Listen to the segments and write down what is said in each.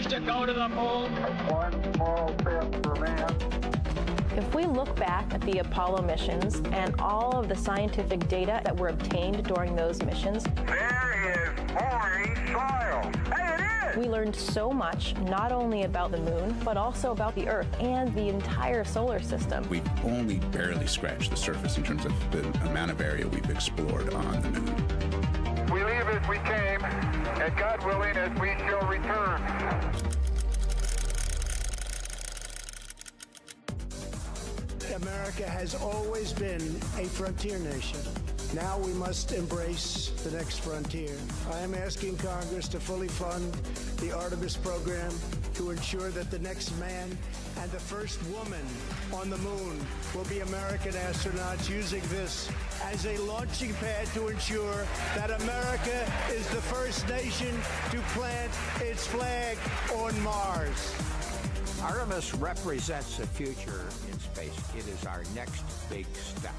refuse to go to the moon. One small step for man. If we look back at the Apollo missions and all of the scientific data that were obtained during those missions, There is boring soil. Hey, it is! we learned so much, not only about the moon, but also about the Earth and the entire solar system. We've only barely scratched the surface in terms of the amount of area we've explored on the moon. We leave as we came, and God willing, as we shall return. America has always been a frontier nation. Now we must embrace the next frontier. I am asking Congress to fully fund the Artemis program to ensure that the next man and the first woman on the moon will be American astronauts, using this as a launching pad to ensure that America is the first nation to plant its flag on Mars. Artemis represents the future in space. It is our next big step,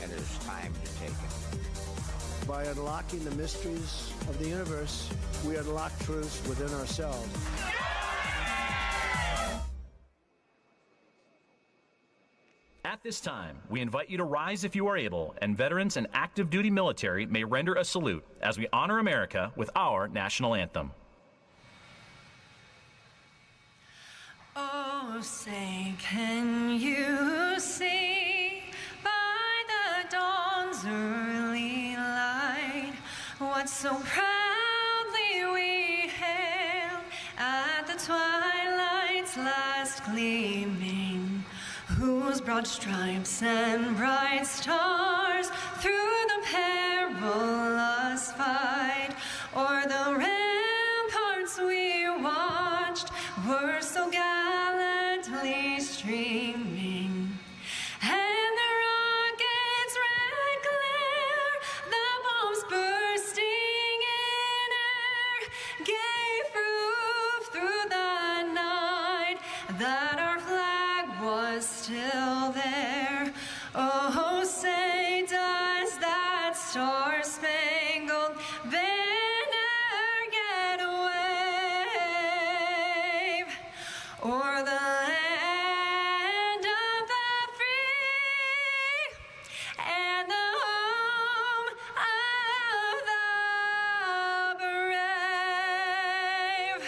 and it is time to take it. By unlocking the mysteries of the universe, we unlock truths within ourselves. At this time, we invite you to rise if you are able, and veterans and active duty military may render a salute as we honor America with our national anthem. Oh, say, can you see by the dawn's early light what so proudly we hailed at the twilight's last gleaming, whose broad stripes and bright stars through the perilous fight o'er the ramparts we watched were so gallantly streaming, and the rocket's red glare, the bombs bursting in air, gave proof through the night that our flag was still there. Oh, say, does that star-spangled banner yet wave o'er the land of the free and the home of the brave?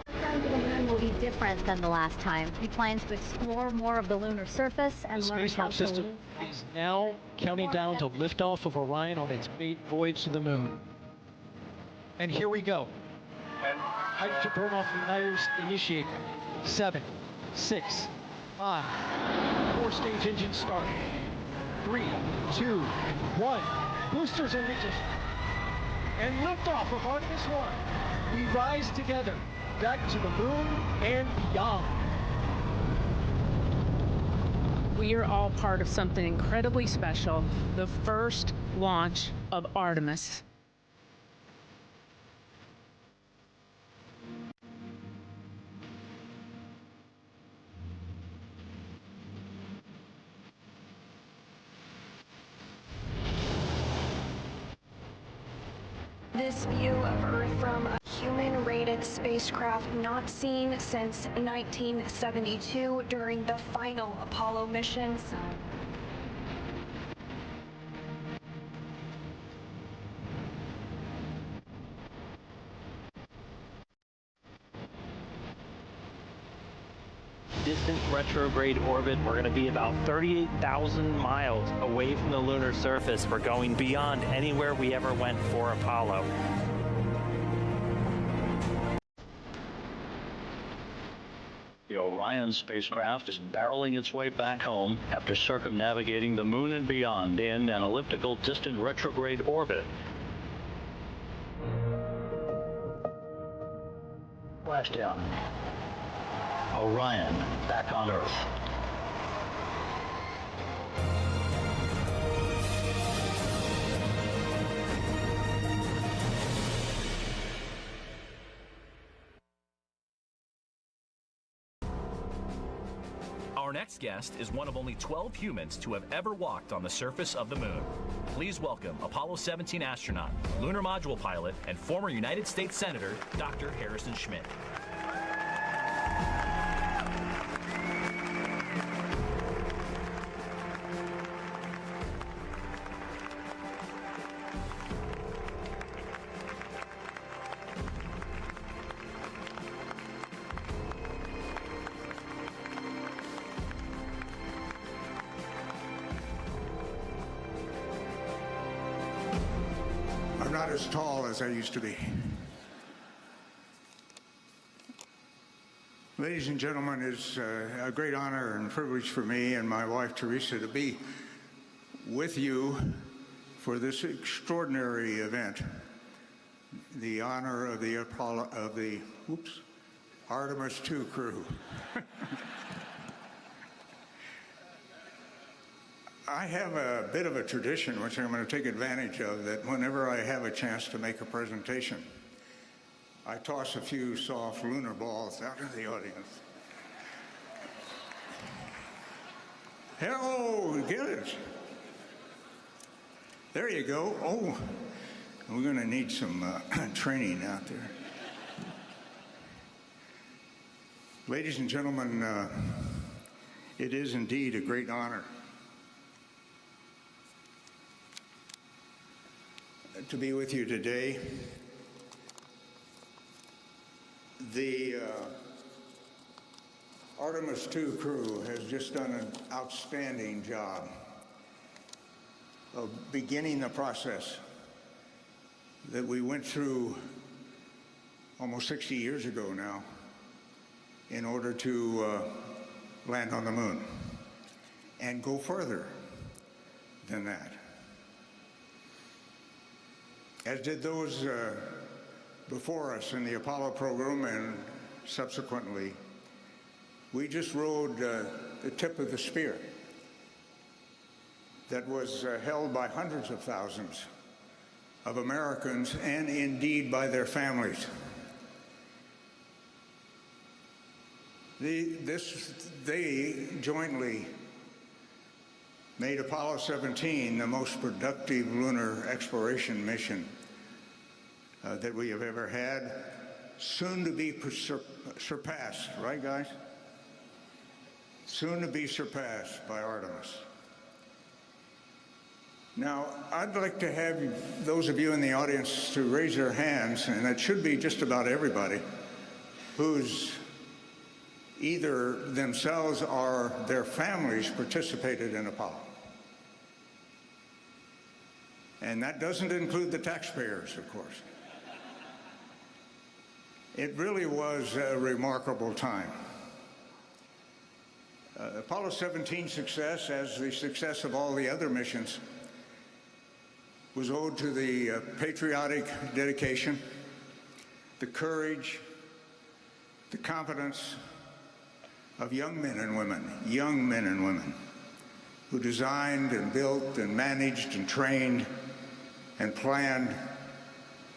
To the moon will be different than the last time. He plans to explore more of the lunar surface and learn Space how Launch to System is now counting down to liftoff of Orion on its maiden voyage to the moon. And here we go. Hydrogen burn-off igniters initiate. 7, 6, 5, 4-stage engine start. 3, 2, 1. Boosters ignition. And liftoff of Artemis 1. We rise together, back to the moon and beyond. We are all part of something incredibly special, the first launch of Artemis. This view of Earth from a human-rated spacecraft not seen since 1972 during the final Apollo missions. Distant retrograde orbit. We're going to be about 38,000 miles away from the lunar surface. We're going beyond anywhere we ever went for Apollo. The Orion spacecraft is barreling its way back home after circumnavigating the moon and beyond in an elliptical distant retrograde orbit. Splashdown. Orion, back on Earth. Our next guest is one of only 12 humans to have ever walked on the surface of the moon. Please welcome Apollo 17 astronaut, lunar module pilot, and former United States Senator, Dr. Harrison Schmitt. I'm not as tall as I used to be. Ladies and gentlemen, it's a great honor and privilege for me and my wife Teresa to be with you for this extraordinary event. The honor of the Artemis II crew. I have a bit of a tradition, which I'm going to take advantage of, that whenever I have a chance to make a presentation, I toss a few soft lunar balls out of the audience. Hello, get it. There you go. Oh, we're going to need some training out there. Ladies and gentlemen, it is indeed a great honor to be with you today. The Artemis II crew has just done an outstanding job of beginning the process that we went through almost 60 years ago now in order to land on the moon and go further than that. As did those before us in the Apollo program and subsequently, we just rode the tip of the spear that was held by hundreds of thousands of Americans and indeed by their families. They jointly made Apollo 17 the most productive lunar exploration mission that we have ever had, soon to be surpassed, right guys? Soon to be surpassed by Artemis. Now, I'd like to have those of you in the audience to raise their hands, and it should be just about everybody, who's either themselves or their families participated in Apollo. And that doesn't include the taxpayers, of course. It really was a remarkable time. Apollo 17's success, as the success of all the other missions, was owed to the patriotic dedication, the courage, the competence of young men and women who designed and built and managed and trained and planned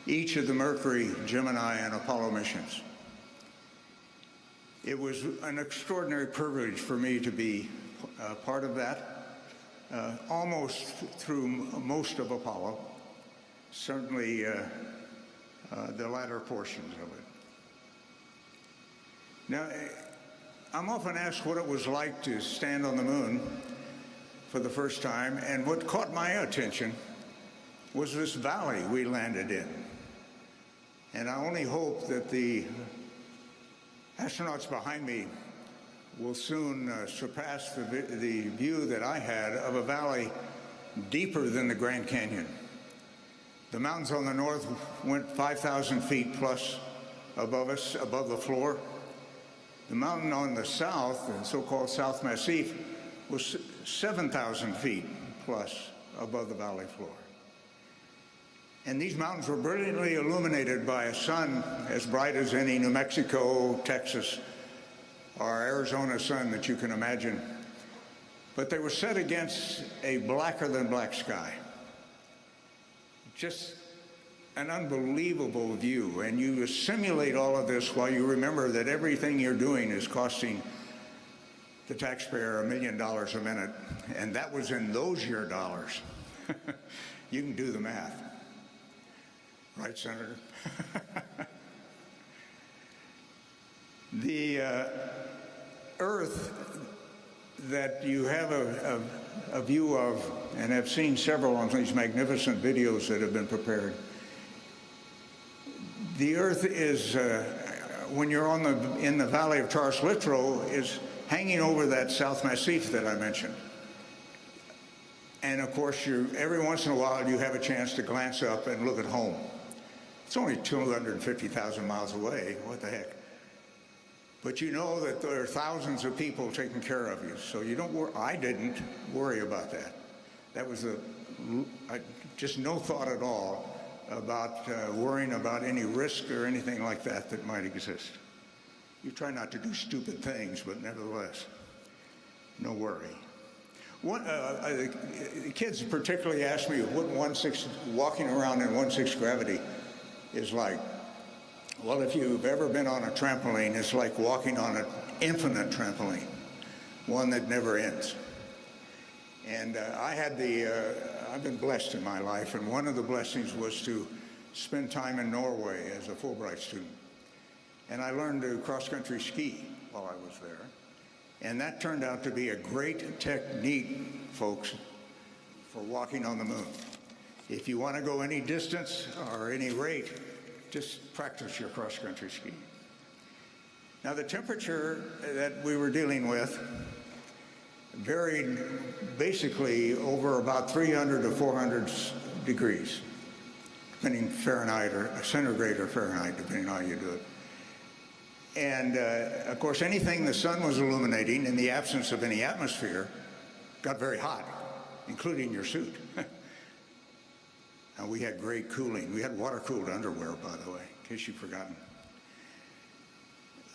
each of the Mercury, Gemini, and Apollo missions. It was an extraordinary privilege for me to be part of that, almost through most of Apollo, certainly the latter portions of it. Now, I'm often asked what it was like to stand on the moon for the first time, and what caught my attention was this valley we landed in. And I only hope that the astronauts behind me will soon surpass the view that I had of a valley deeper than the Grand Canyon. The mountains on the north went 5,000 feet plus above us, above the floor. The mountain on the south, the so-called South Massif, was 7,000 feet plus above the valley floor. And these mountains were brilliantly illuminated by a sun as bright as any New Mexico, Texas, or Arizona sun that you can imagine. But they were set against a blacker than black sky. Just an unbelievable view. And you simulate all of this while you remember that everything you're doing is costing the taxpayer $1 million a minute. And that was in those year dollars. You can do the math. Right, Senator? The Earth that you have a view of, and I've seen several on these magnificent videos that have been prepared. The Earth is, when you're in the valley of Taurus Littrow, is hanging over that South Massif that I mentioned. And of course, every once in a while you have a chance to glance up and look at home. It's only 250,000 miles away. What the heck? But you know that there are thousands of people taking care of you, so you don't worry. I didn't worry about that. That was just no thought at all about worrying about any risk or anything like that that might exist. You try not to do stupid things, but nevertheless, no worry. The kids particularly asked me what walking around in 1/6 gravity is like. Well, if you've ever been on a trampoline, it's like walking on an infinite trampoline, one that never ends. And I've been blessed in my life, and one of the blessings was to spend time in Norway as a Fulbright student. And I learned to cross-country ski while I was there. And that turned out to be a great technique, folks, for walking on the moon. If you want to go any distance or any rate, just practice your cross-country skiing. Now, the temperature that we were dealing with varied basically over about 300 to 400 degrees, depending Fahrenheit or centigrade or Fahrenheit, depending on how you do it. And, of course, anything the sun was illuminating in the absence of any atmosphere got very hot, including your suit. And we had great cooling. We had water-cooled underwear, by the way, in case you've forgotten.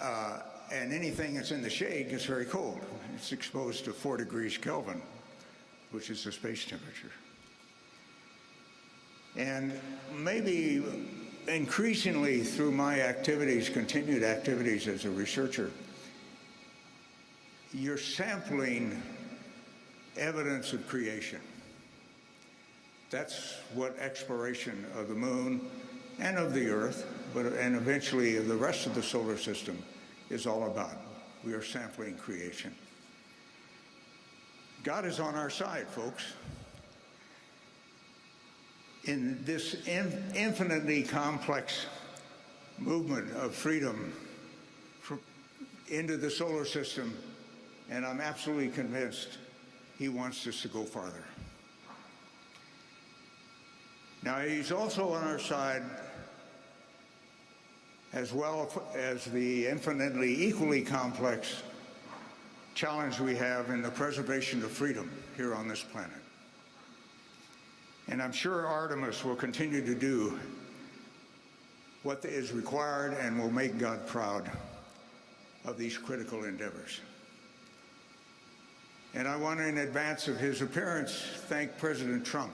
And anything that's in the shade gets very cold. It's exposed to 4 degrees Kelvin, which is the space temperature. And maybe increasingly through my activities, continued activities as a researcher, you're sampling evidence of creation. That's what exploration of the moon and of the Earth, and eventually of the rest of the solar system is all about. We are sampling creation. God is on our side, folks. In this infinitely complex movement of freedom into the solar system, and I'm absolutely convinced he wants us to go farther. Now, he's also on our side as well as the infinitely equally complex challenge we have in the preservation of freedom here on this planet. And I'm sure Artemis will continue to do what is required and will make God proud of these critical endeavors. And I want to, in advance of his appearance, thank President Trump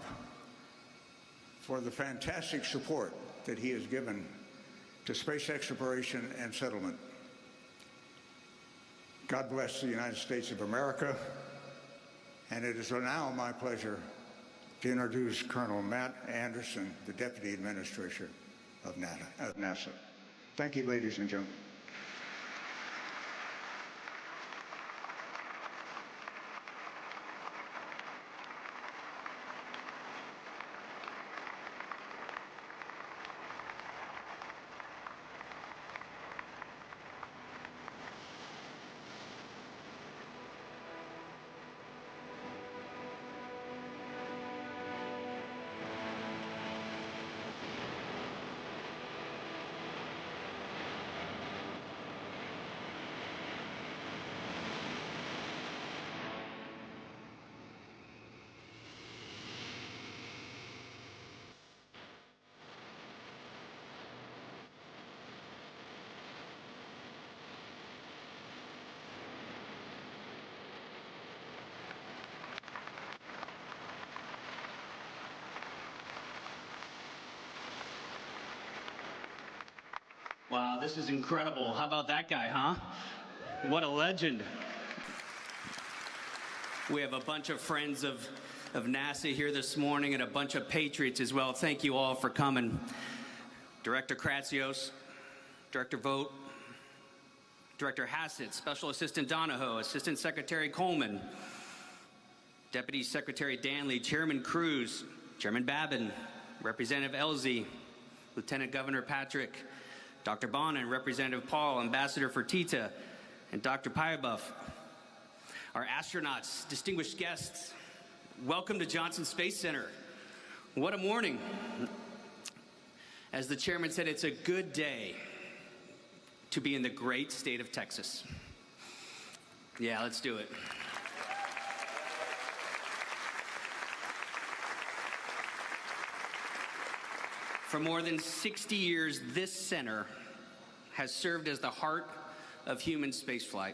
for the fantastic support that he has given to space exploration and settlement. God bless the United States of America, and it is now my pleasure to introduce Colonel Matt Anderson, the Deputy Administrator of NASA. Thank you, ladies and gentlemen. Wow, this is incredible. How about that guy, huh? What a legend. We have a bunch of friends of NASA here this morning and a bunch of patriots as well. Thank you all for coming. Director Kratsios, Director Vogt, Director Hassett, Special Assistant Donahoe, Assistant Secretary Coleman, Deputy Secretary Danley, Chairman Cruz, Chairman Babin, Representative Elzy, Lieutenant Governor Patrick, Dr. Bonin, Representative Paul, Ambassador Fertitta, and Dr. Pyebuff. Our astronauts, distinguished guests, welcome to Johnson Space Center. What a morning. As the chairman said, it's a good day to be in the great state of Texas. Yeah, let's do it. For more than 60 years, this center has served as the heart of human spaceflight.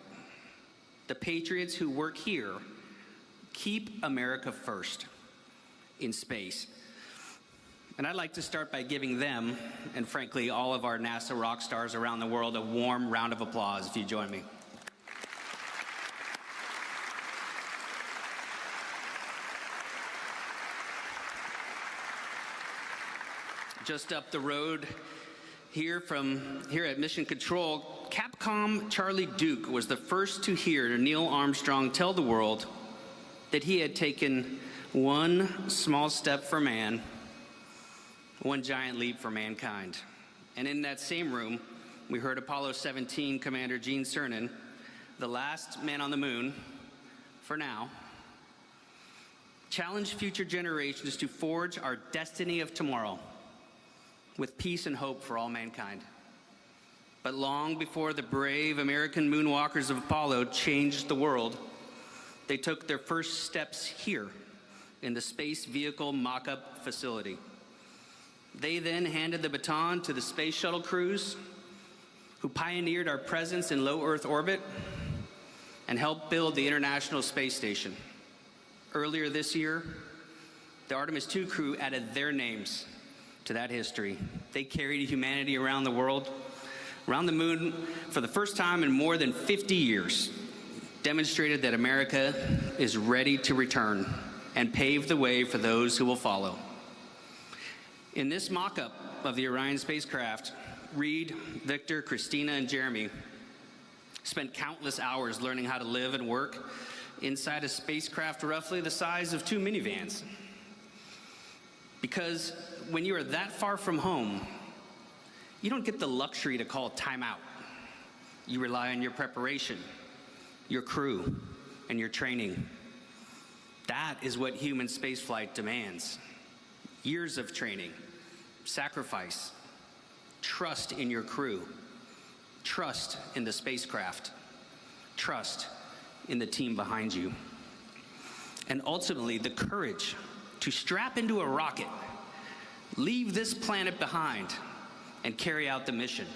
The patriots who work here keep America first in space. And I'd like to start by giving them, and frankly, all of our NASA rock stars around the world, a warm round of applause, if you join me. Just up the road here at Mission Control, Capcom Charlie Duke was the first to hear Neil Armstrong tell the world that he had taken one small step for man, one giant leap for mankind. And in that same room, we heard Apollo 17 Commander Gene Cernan, the last man on the moon, for now, challenge future generations to forge our destiny of tomorrow with peace and hope for all mankind. But long before the brave American moonwalkers of Apollo changed the world, they took their first steps here in the Space Vehicle Mock-Up Facility. They then handed the baton to the Space Shuttle crews, who pioneered our presence in low Earth orbit and helped build the International Space Station. Earlier this year, the Artemis II crew added their names to that history. They carried humanity around the world, around the moon for the first time in more than 50 years, demonstrated that America is ready to return and pave the way for those who will follow. In this mock-up of the Orion spacecraft, Reed, Victor, Christina, and Jeremy spent countless hours learning how to live and work inside a spacecraft roughly the size of 2 minivans. Because when you are that far from home, you don't get the luxury to call time out. You rely on your preparation, your crew, and your training. That is what human spaceflight demands. Years of training, sacrifice, trust in your crew, trust in the spacecraft, trust in the team behind you. And ultimately, the courage to strap into a rocket, leave this planet behind, and carry out the mission.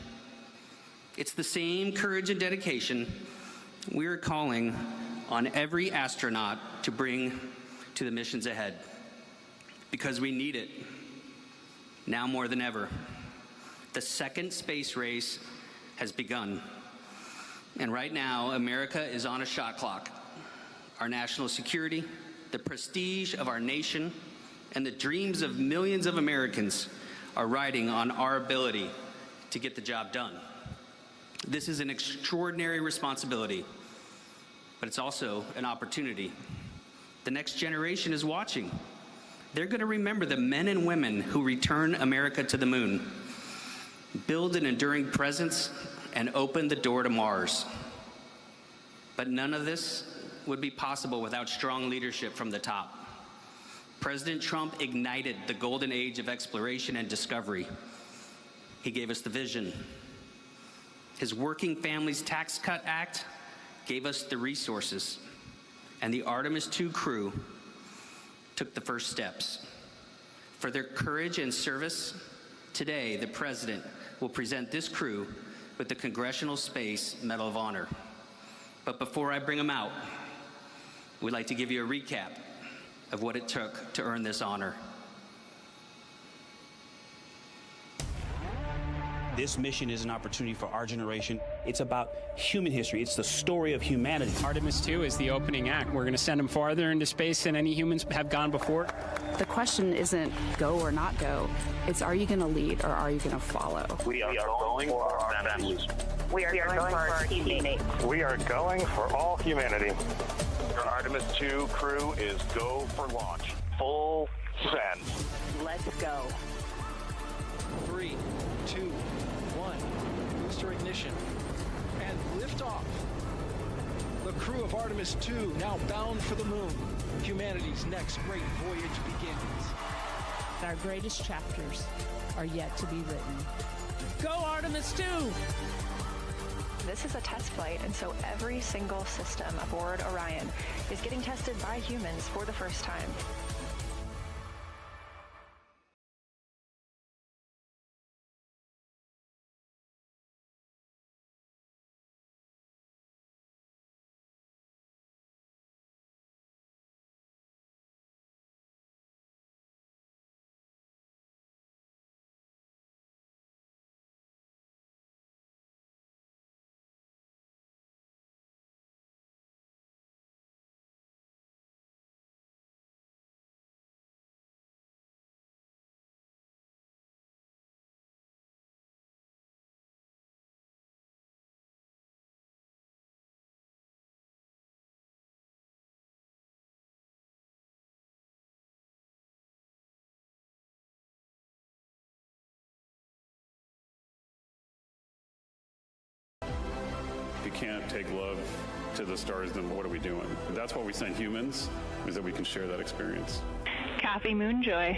It's the same courage and dedication we're calling on every astronaut to bring to the missions ahead, because we need it now more than ever. The second space race has begun, and right now America is on a shot clock. Our national security, the prestige of our nation, and the dreams of millions of Americans are riding on our ability to get the job done. This is an extraordinary responsibility, but it's also an opportunity. The next generation is watching. They're going to remember the men and women who return America to the moon, build an enduring presence, and open the door to Mars. But none of this would be possible without strong leadership from the top. President Trump ignited the golden age of exploration and discovery. He gave us the vision. His Working Families Tax Cut Act gave us the resources, and the Artemis II crew took the first steps. For their courage and service, today the President will present this crew with the Congressional Space Medal of Honor. But before I bring them out, we'd like to give you a recap of what it took to earn this honor. This mission is an opportunity for our generation. It's about human history. It's the story of humanity. Artemis 2 is the opening act. We're going to send them farther into space than any humans have gone before. The question isn't go or not go. It's are you going to lead or are you going to follow? We are going for our families. We are going for our teammates. We are going for all humanity. Your Artemis 2 crew is go for launch. Full send. Let's go. 3, 2, 1. Booster ignition. And liftoff. The crew of Artemis 2 now bound for the moon. Humanity's next great voyage begins. Our greatest chapters are yet to be written. Go Artemis 2! This is a test flight, and so every single system aboard Orion is getting tested by humans for the first time. If you can't take love to the stars, then what are we doing? That's why we send humans, is that we can share that experience. Kathy Moonjoy.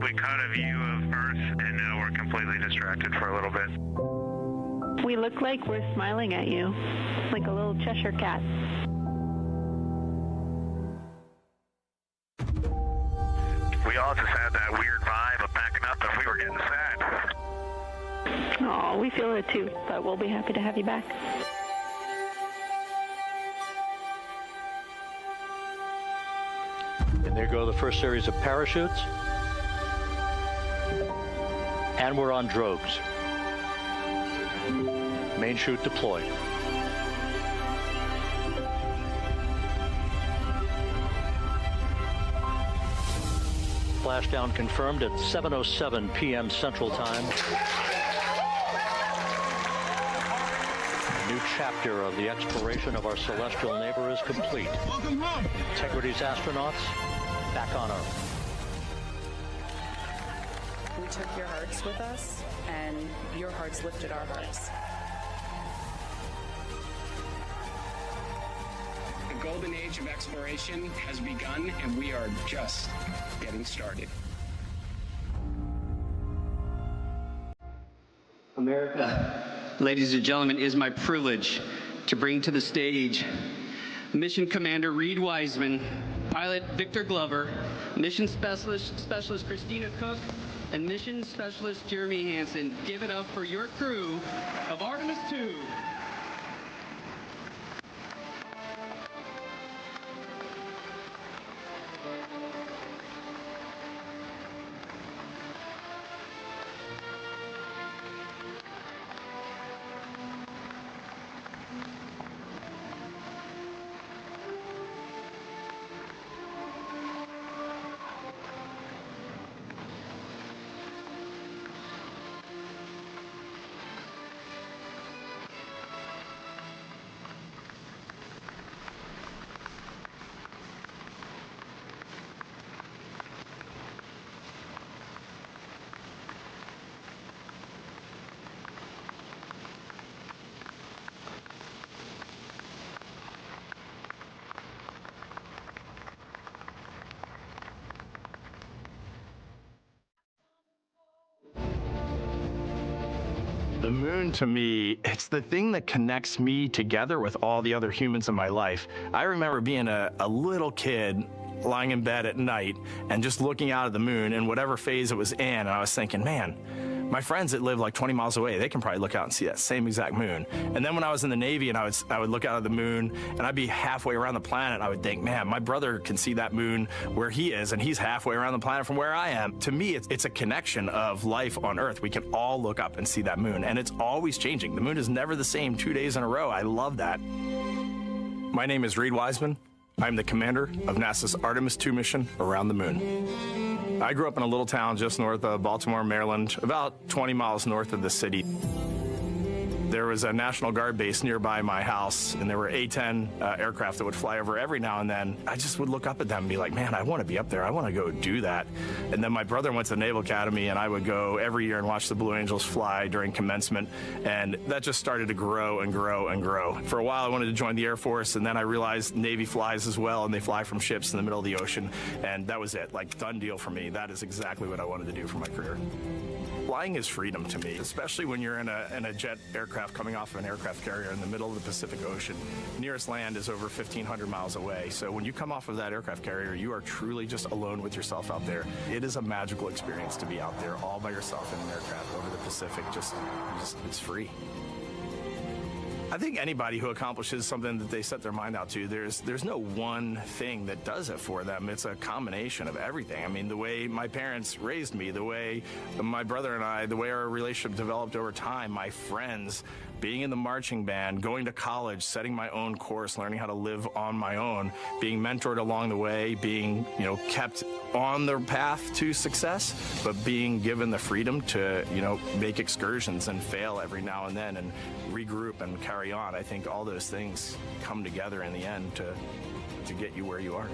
We caught a view of Earth, and now we're completely distracted for a little bit. We look like we're smiling at you, like a little Cheshire cat. We all just had that weird vibe of backing up and we were getting sad. Oh, we feel it too, but we'll be happy to have you back. And there go the first series of parachutes. And we're on drogues. Main chute deployed. Splashdown confirmed at 7:07 p.m. Central Time. A new chapter of the exploration of our celestial neighbor is complete. Welcome home. Integrity's astronauts back on Earth. We took your hearts with us, and your hearts lifted our hearts. The golden age of exploration has begun, and we are just getting started. America, ladies and gentlemen, it is my privilege to bring to the stage Mission Commander Reed Wiseman, Pilot Victor Glover, Mission Specialist Christina Cook, and Mission Specialist Jeremy Hansen. Give it up for your crew of Artemis II. The moon, to me, it's the thing that connects me together with all the other humans in my life. I remember being a little kid lying in bed at night and just looking out at the moon in whatever phase it was in, and I was thinking, man, my friends that live like 20 miles away, they can probably look out and see that same exact moon. And then when I was in the Navy and I would look out at the moon and I'd be halfway around the planet, I would think, man, my brother can see that moon where he is and he's halfway around the planet from where I am. To me, it's a connection of life on Earth. We can all look up and see that moon, and it's always changing. The moon is never the same 2 days in a row. I love that. My name is Reed Wiseman. I'm the commander of NASA's Artemis II mission around the moon. I grew up in a little town just north of Baltimore, Maryland, about 20 miles north of the city. There was a National Guard base nearby my house, and there were A-10 aircraft that would fly over every now and then. I just would look up at them and be like, man, I want to be up there. I want to go do that. And then my brother went to the Naval Academy, and I would go every year and watch the Blue Angels fly during commencement, and that just started to grow and grow and grow. For a while, I wanted to join the Air Force, and then I realized Navy flies as well, and they fly from ships in the middle of the ocean, and that was it. Like, done deal for me. That is exactly what I wanted to do for my career. Flying is freedom to me, especially when you're in a jet aircraft coming off of an aircraft carrier in the middle of the Pacific Ocean. Nearest land is over 1,500 miles away. So when you come off of that aircraft carrier, you are truly just alone with yourself out there. It is a magical experience to be out there all by yourself in an aircraft over the Pacific. Just it's free. I think anybody who accomplishes something that they set their mind out to, there's no one thing that does it for them. It's a combination of everything. I mean, the way my parents raised me, the way my brother and I, the way our relationship developed over time, my friends, being in the marching band, going to college, setting my own course, learning how to live on my own, being mentored along the way, being, kept on the path to success, but being given the freedom to, make excursions and fail every now and then and regroup and carry on. I think all those things come together in the end to get you where you are.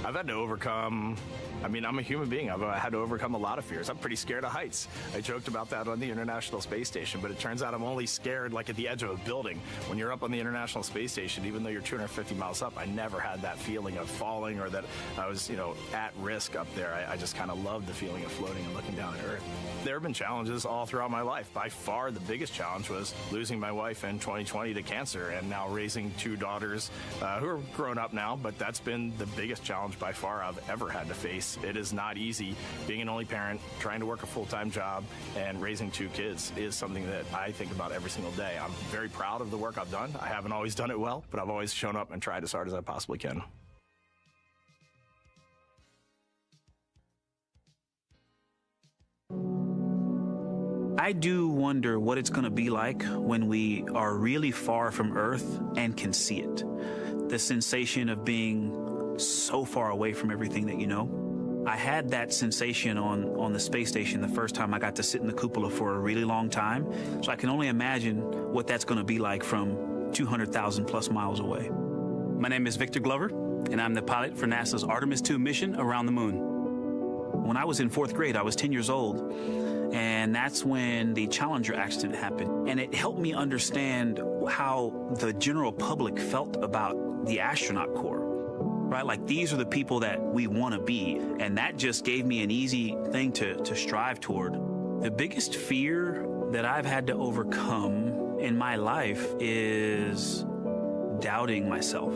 I've had to overcome, I'm a human being. I've had to overcome a lot of fears. I'm pretty scared of heights. I joked about that on the International Space Station, but it turns out I'm only scared like at the edge of a building. When you're up on the International Space Station, even though you're 250 miles up, I never had that feeling of falling or that I was, at risk up there. I just kind of loved the feeling of floating and looking down at Earth. There have been challenges all throughout my life. By far, the biggest challenge was losing my wife in 2020 to cancer and now raising two daughters who are grown up now, but that's been the biggest challenge by far I've ever had to face. It is not easy. Being an only parent, trying to work a full-time job, and raising two kids is something that I think about every single day. I'm very proud of the work I've done. I haven't always done it well, but I've always shown up and tried as hard as I possibly can. I do wonder what it's going to be like when we are really far from Earth and can see it. The sensation of being so far away from everything that you know. I had that sensation on the space station the first time I got to sit in the cupola for a really long time. So I can only imagine what that's going to be like from 200,000 plus miles away. My name is Victor Glover, and I'm the pilot for NASA's Artemis II mission around the moon. When I was in 4th grade, I was 10 years old, and that's when the Challenger accident happened. And it helped me understand how the general public felt about the astronaut corps. Right? Like, these are the people that we want to be. And that just gave me an easy thing to strive toward. The biggest fear that I've had to overcome in my life is doubting myself.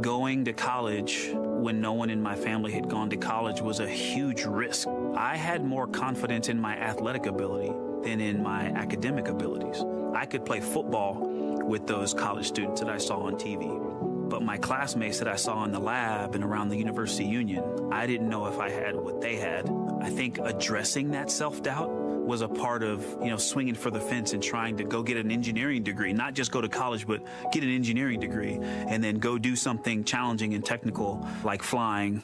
Going to college when no one in my family had gone to college was a huge risk. I had more confidence in my athletic ability than in my academic abilities. I could play football with those college students that I saw on TV. But my classmates that I saw in the lab and around the University Union, I didn't know if I had what they had. I think addressing that self-doubt was a part of, swinging for the fence and trying to go get an engineering degree, not just go to college, but get an engineering degree and then go do something challenging and technical like flying.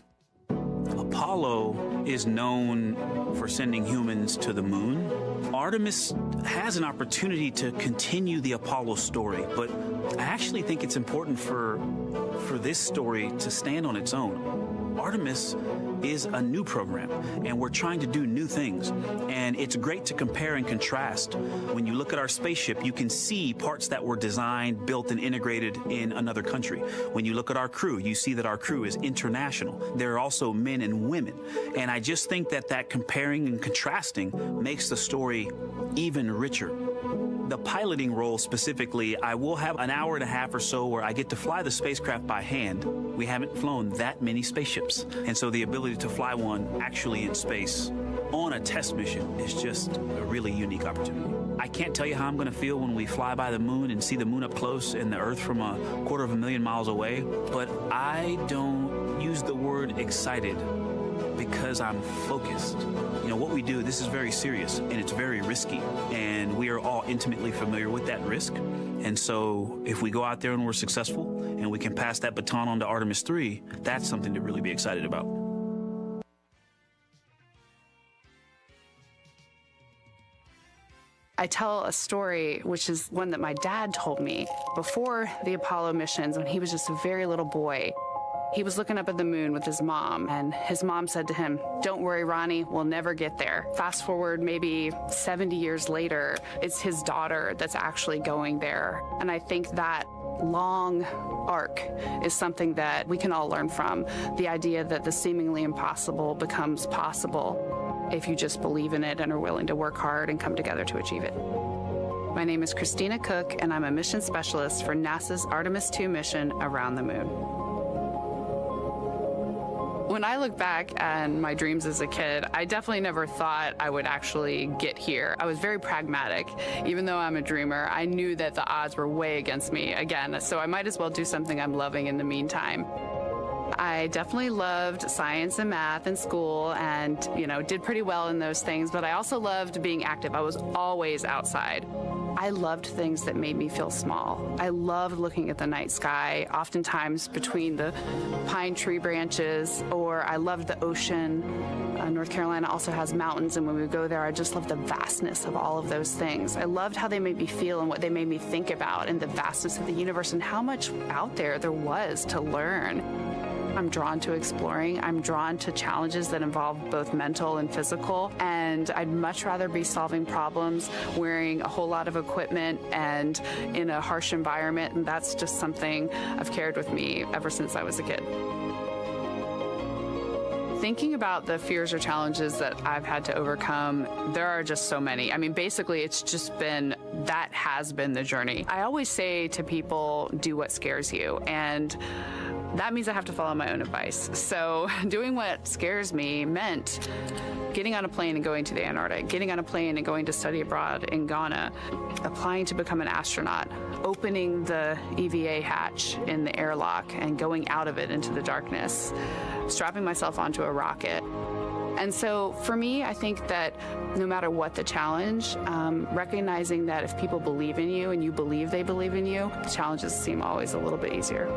Apollo is known for sending humans to the moon. Artemis has an opportunity to continue the Apollo story, but I actually think it's important for this story to stand on its own. Artemis is a new program, and we're trying to do new things. And it's great to compare and contrast. When you look at our spaceship, you can see parts that were designed, built, and integrated in another country. When you look at our crew, you see that our crew is international. There are also men and women. And I just think that comparing and contrasting makes the story even richer. The piloting role specifically, I will have an hour and a half or so where I get to fly the spacecraft by hand. We haven't flown that many spaceships. And so the ability to fly one actually in space on a test mission is just a really unique opportunity. I can't tell you how I'm going to feel when we fly by the moon and see the moon up close and the Earth from 250,000 miles away, but I don't use the word excited because I'm focused. What we do, this is very serious and it's very risky, and we are all intimately familiar with that risk. And so if we go out there and we're successful and we can pass that baton on to Artemis 3, that's something to really be excited about. I tell a story, which is one that my dad told me before the Apollo missions when he was just a very little boy. He was looking up at the moon with his mom, and his mom said to him, "Don't worry, Ronnie, we'll never get there." Fast forward maybe 70 years later, it's his daughter that's actually going there. And I think that long arc is something that we can all learn from. The idea that the seemingly impossible becomes possible if you just believe in it and are willing to work hard and come together to achieve it. My name is Christina Cook, and I'm a mission specialist for NASA's Artemis II mission around the moon. When I look back on my dreams as a kid, I definitely never thought I would actually get here. I was very pragmatic. Even though I'm a dreamer, I knew that the odds were way against me again, so I might as well do something I'm loving in the meantime. I definitely loved science and math in school and, did pretty well in those things, but I also loved being active. I was always outside. I loved things that made me feel small. I loved looking at the night sky, oftentimes between the pine tree branches, or I loved the ocean. North Carolina also has mountains, and when we go there, I just love the vastness of all of those things. I loved how they made me feel and what they made me think about, and the vastness of the universe and how much out there was to learn. I'm drawn to exploring. I'm drawn to challenges that involve both mental and physical, and I'd much rather be solving problems wearing a whole lot of equipment and in a harsh environment, and that's just something I've carried with me ever since I was a kid. Thinking about the fears or challenges that I've had to overcome, there are just so many. I mean, basically, it's just that has been the journey. I always say to people, do what scares you, and that means I have to follow my own advice. So doing what scares me meant getting on a plane and going to the Antarctic, getting on a plane and going to study abroad in Ghana, applying to become an astronaut, opening the EVA hatch in the airlock and going out of it into the darkness, strapping myself onto a rocket. And so for me, I think that no matter what the challenge, recognizing that if people believe in you and you believe they believe in you, the challenges seem always a little bit easier.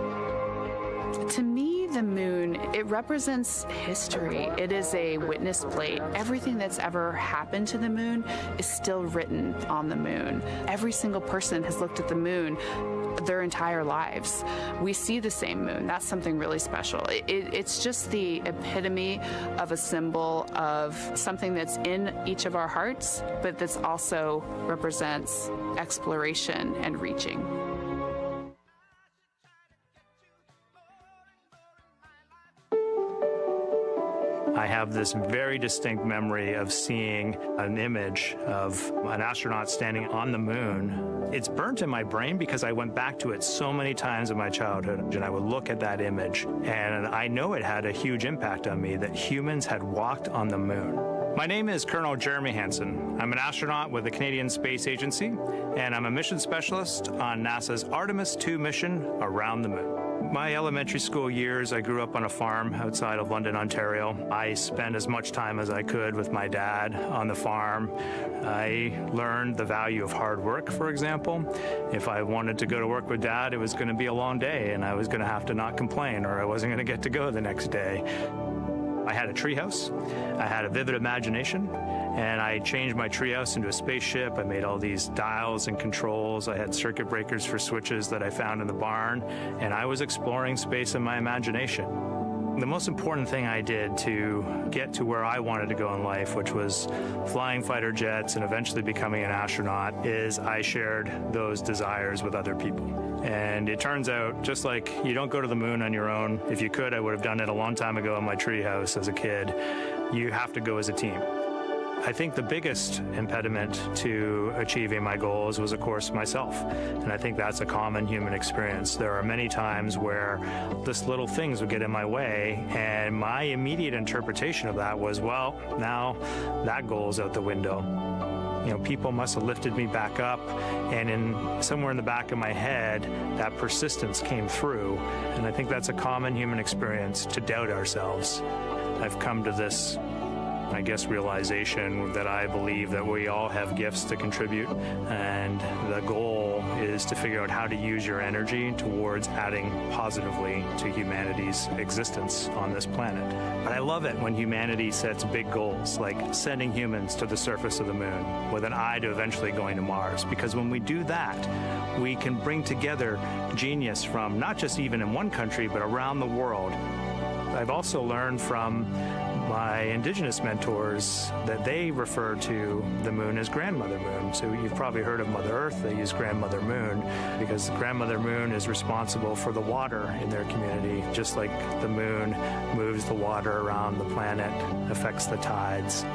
To me, the moon, it represents history. It is a witness plate. Everything that's ever happened to the moon is still written on the moon. Every single person has looked at the moon their entire lives. We see the same moon. That's something really special. It's just the epitome of a symbol of something that's in each of our hearts, but that's also represents exploration and reaching. I have this very distinct memory of seeing an image of an astronaut standing on the moon. It's burnt in my brain because I went back to it so many times in my childhood, and I would look at that image, and I know it had a huge impact on me that humans had walked on the moon. My name is Colonel Jeremy Hansen. I'm an astronaut with the Canadian Space Agency, and I'm a mission specialist on NASA's Artemis II mission around the moon. My elementary school years, I grew up on a farm outside of London, Ontario. I spent as much time as I could with my dad on the farm. I learned the value of hard work, for example. If I wanted to go to work with Dad, it was going to be a long day, and I was going to have to not complain, or I wasn't going to get to go the next day. I had a treehouse. I had a vivid imagination, and I changed my treehouse into a spaceship. I made all these dials and controls. I had circuit breakers for switches that I found in the barn, and I was exploring space in my imagination. The most important thing I did to get to where I wanted to go in life, which was flying fighter jets and eventually becoming an astronaut, is I shared those desires with other people. And it turns out, just like you don't go to the moon on your own, if you could, I would have done it a long time ago in my treehouse as a kid. You have to go as a team. I think the biggest impediment to achieving my goals was, of course, myself. And I think that's a common human experience. There are many times where just little things would get in my way, and my immediate interpretation of that was, well, now that goal's out the window. You know, people must have lifted me back up, and somewhere in the back of my head, that persistence came through. And I think that's a common human experience, to doubt ourselves. I've come to this, I guess, realization that I believe that we all have gifts to contribute, and the goal is to figure out how to use your energy towards adding positively to humanity's existence on this planet. But I love it when humanity sets big goals, like sending humans to the surface of the moon with an eye to eventually going to Mars, because when we do that, we can bring together genius from not just even in one country, but around the world. I've also learned from my indigenous mentors that they refer to the moon as Grandmother Moon. So you've probably heard of Mother Earth. They use Grandmother Moon because Grandmother Moon is responsible for the water in their community, just like the moon moves the water around the planet, affects the tides.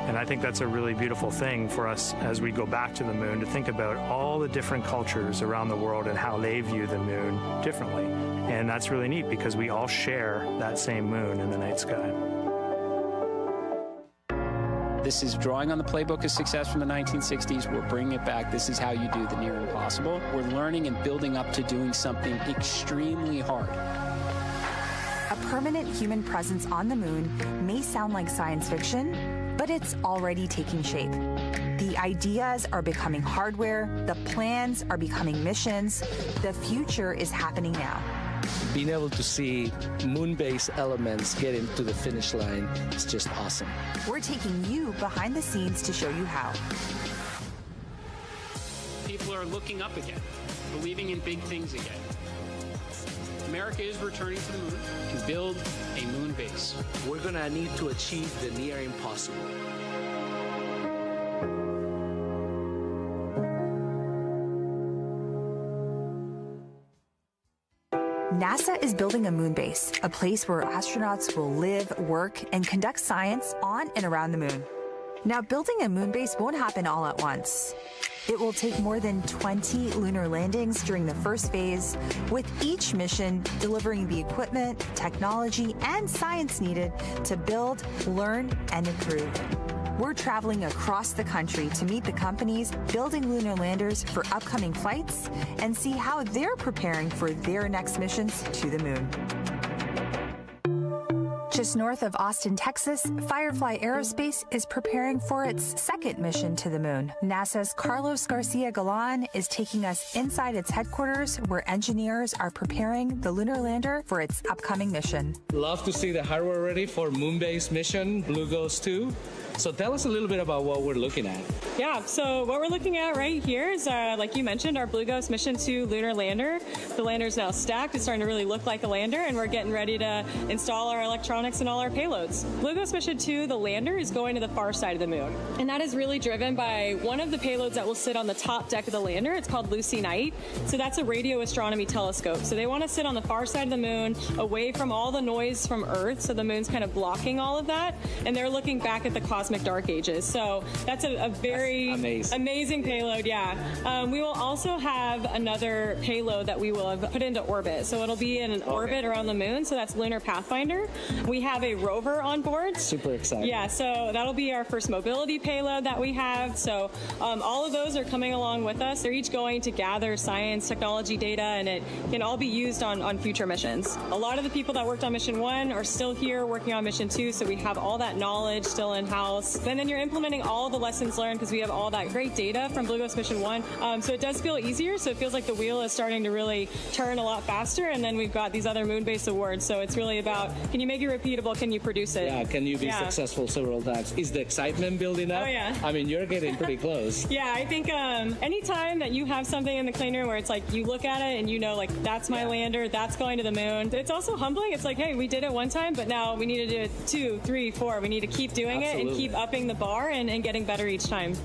And I think that's a really beautiful thing for us as we go back to the moon, to think about all the different cultures around the world and how they view the moon differently. And that's really neat because we all share that same moon in the night sky. This is drawing on the playbook of success from the 1960s. We're bringing it back. This is how you do the near impossible. We're learning and building up to doing something extremely hard. A permanent human presence on the moon may sound like science fiction, but it's already taking shape. The ideas are becoming hardware, the plans are becoming missions, the future is happening now. Being able to see moon-based elements get into the finish line is just awesome. We're taking you behind the scenes to show you how. People are looking up again, believing in big things again. America is returning to the moon to build a moon base. We're going to need to achieve the near impossible. NASA is building a moon base, a place where astronauts will live, work, and conduct science on and around the moon. Now, building a moon base won't happen all at once. It will take more than 20 lunar landings during the first phase, with each mission delivering the equipment, technology, and science needed to build, learn, and improve. We're traveling across the country to meet the companies building lunar landers for upcoming flights and see how they're preparing for their next missions to the moon. Just north of Austin, Texas, Firefly Aerospace is preparing for its second mission to the moon. NASA's Carlos Garcia Galan is taking us inside its headquarters, where engineers are preparing the lunar lander for its upcoming mission. Love to see the hardware ready for moon-based mission, Blue Ghost 2. So tell us a little bit about what we're looking at. Yeah, so what we're looking at right here is, like you mentioned, our Blue Ghost Mission 2 lunar lander. The lander is now stacked. It's starting to really look like a lander, and we're getting ready to install our electronics electronics in all our payloads. Blue Ghost Mission 2, the lander, is going to the far side of the moon. And that is really driven by one of the payloads that will sit on the top deck of the lander. It's called Lucy Knight. So that's a radio astronomy telescope. So they want to sit on the far side of the moon, away from all the noise from Earth. So the moon's kind of blocking all of that. And they're looking back at the cosmic dark ages. So that's a very amazing payload, yeah. We will also have another payload that we will have put into orbit. So it'll be in an orbit around the moon. So that's Lunar Pathfinder. We have a rover on board. Super exciting. Yeah, so that'll be our first mobility payload that we have. So all of those are coming along with us. They're each going to gather science, technology data, and it can all be used on future missions. A lot of the people that worked on Mission 1 are still here working on Mission 2, so we have all that knowledge still in-house. And then you're implementing all the lessons learned because we have all that great data from Blue Ghost Mission 1. So it does feel easier, so it feels like the wheel is starting to really turn a lot faster, and then we've got these other moon-based awards. So it's really about, can you make it repeatable, can you produce it? Yeah, can you be successful several times? Is the excitement building up? Oh, yeah. I mean, you're getting pretty close. Yeah, I think anytime that you have something in the clean room where it's like you look at it and you know, like, that's my lander, that's going to the moon. It's also humbling. It's like, hey, we did it one time, but now we need to do it 2, 3, 4. We need to keep doing it and keep upping the bar and getting better each time.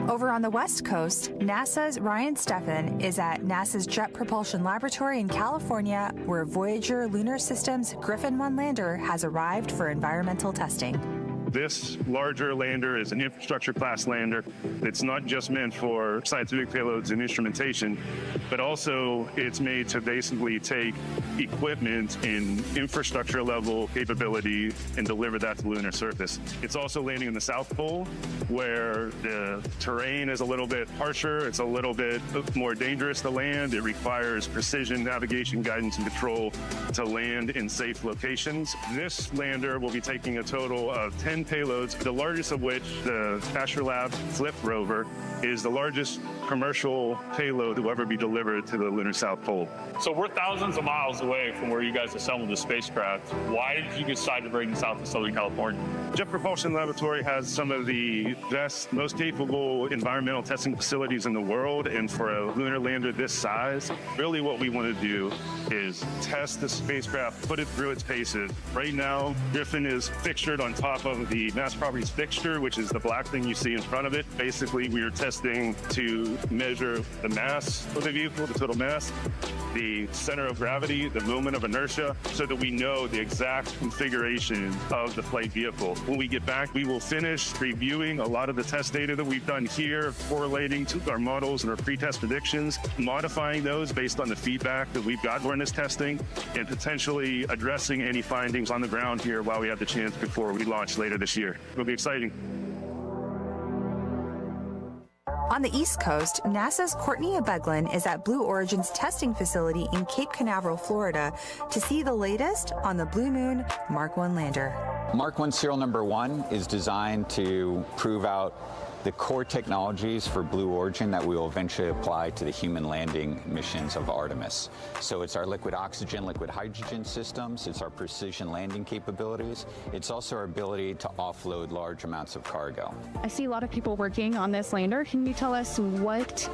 Over on the West Coast, NASA's Ryan Steffen is at NASA's Jet Propulsion Laboratory in California, where Voyager Lunar Systems Griffin 1 lander has arrived for environmental testing. This larger lander is an infrastructure class lander. It's not just meant for scientific payloads and instrumentation, but also it's made to basically take equipment in infrastructure level capability and deliver that to the lunar surface. It's also landing in the South Pole, where the terrain is a little bit harsher. It's a little bit more dangerous to land. It requires precision navigation, guidance, and control to land in safe locations. This lander will be taking a total of 10 payloads, the largest of which, the Astrolab Flip rover, is the largest commercial payload to ever be delivered to the lunar South Pole. So we're thousands of miles away from where you guys assembled the spacecraft. Why did you decide to bring this out to Southern California? Jet Propulsion Laboratory has some of the best, most capable environmental testing facilities in the world, and for a lunar lander this size, really what we want to do is test the spacecraft, put it through its paces. Right now, Griffin is fixtured on top of the mass properties fixture, which is the black thing you see in front of it. Basically, we are testing to measure the mass of the vehicle, the total mass, the center of gravity, the moment of inertia, so that we know the exact configuration of the flight vehicle. When we get back, we will finish reviewing a lot of the test data that we've done here, correlating to our models and our pre-test predictions, modifying those based on the feedback that we've got during this testing, and potentially addressing any findings on the ground here while we have the chance before we launch later this year. It'll be exciting. On the East Coast, NASA's Courtney Beglin is at Blue Origin's testing facility in Cape Canaveral, Florida, to see the latest on the Blue Moon Mark 1 lander. Mark 1 serial number 1 is designed to prove out the core technologies for Blue Origin that we will eventually apply to the human landing missions of Artemis. So it's our liquid oxygen, liquid hydrogen systems, it's our precision landing capabilities, it's also our ability to offload large amounts of cargo. I see a lot of people working on this lander. Can you tell us what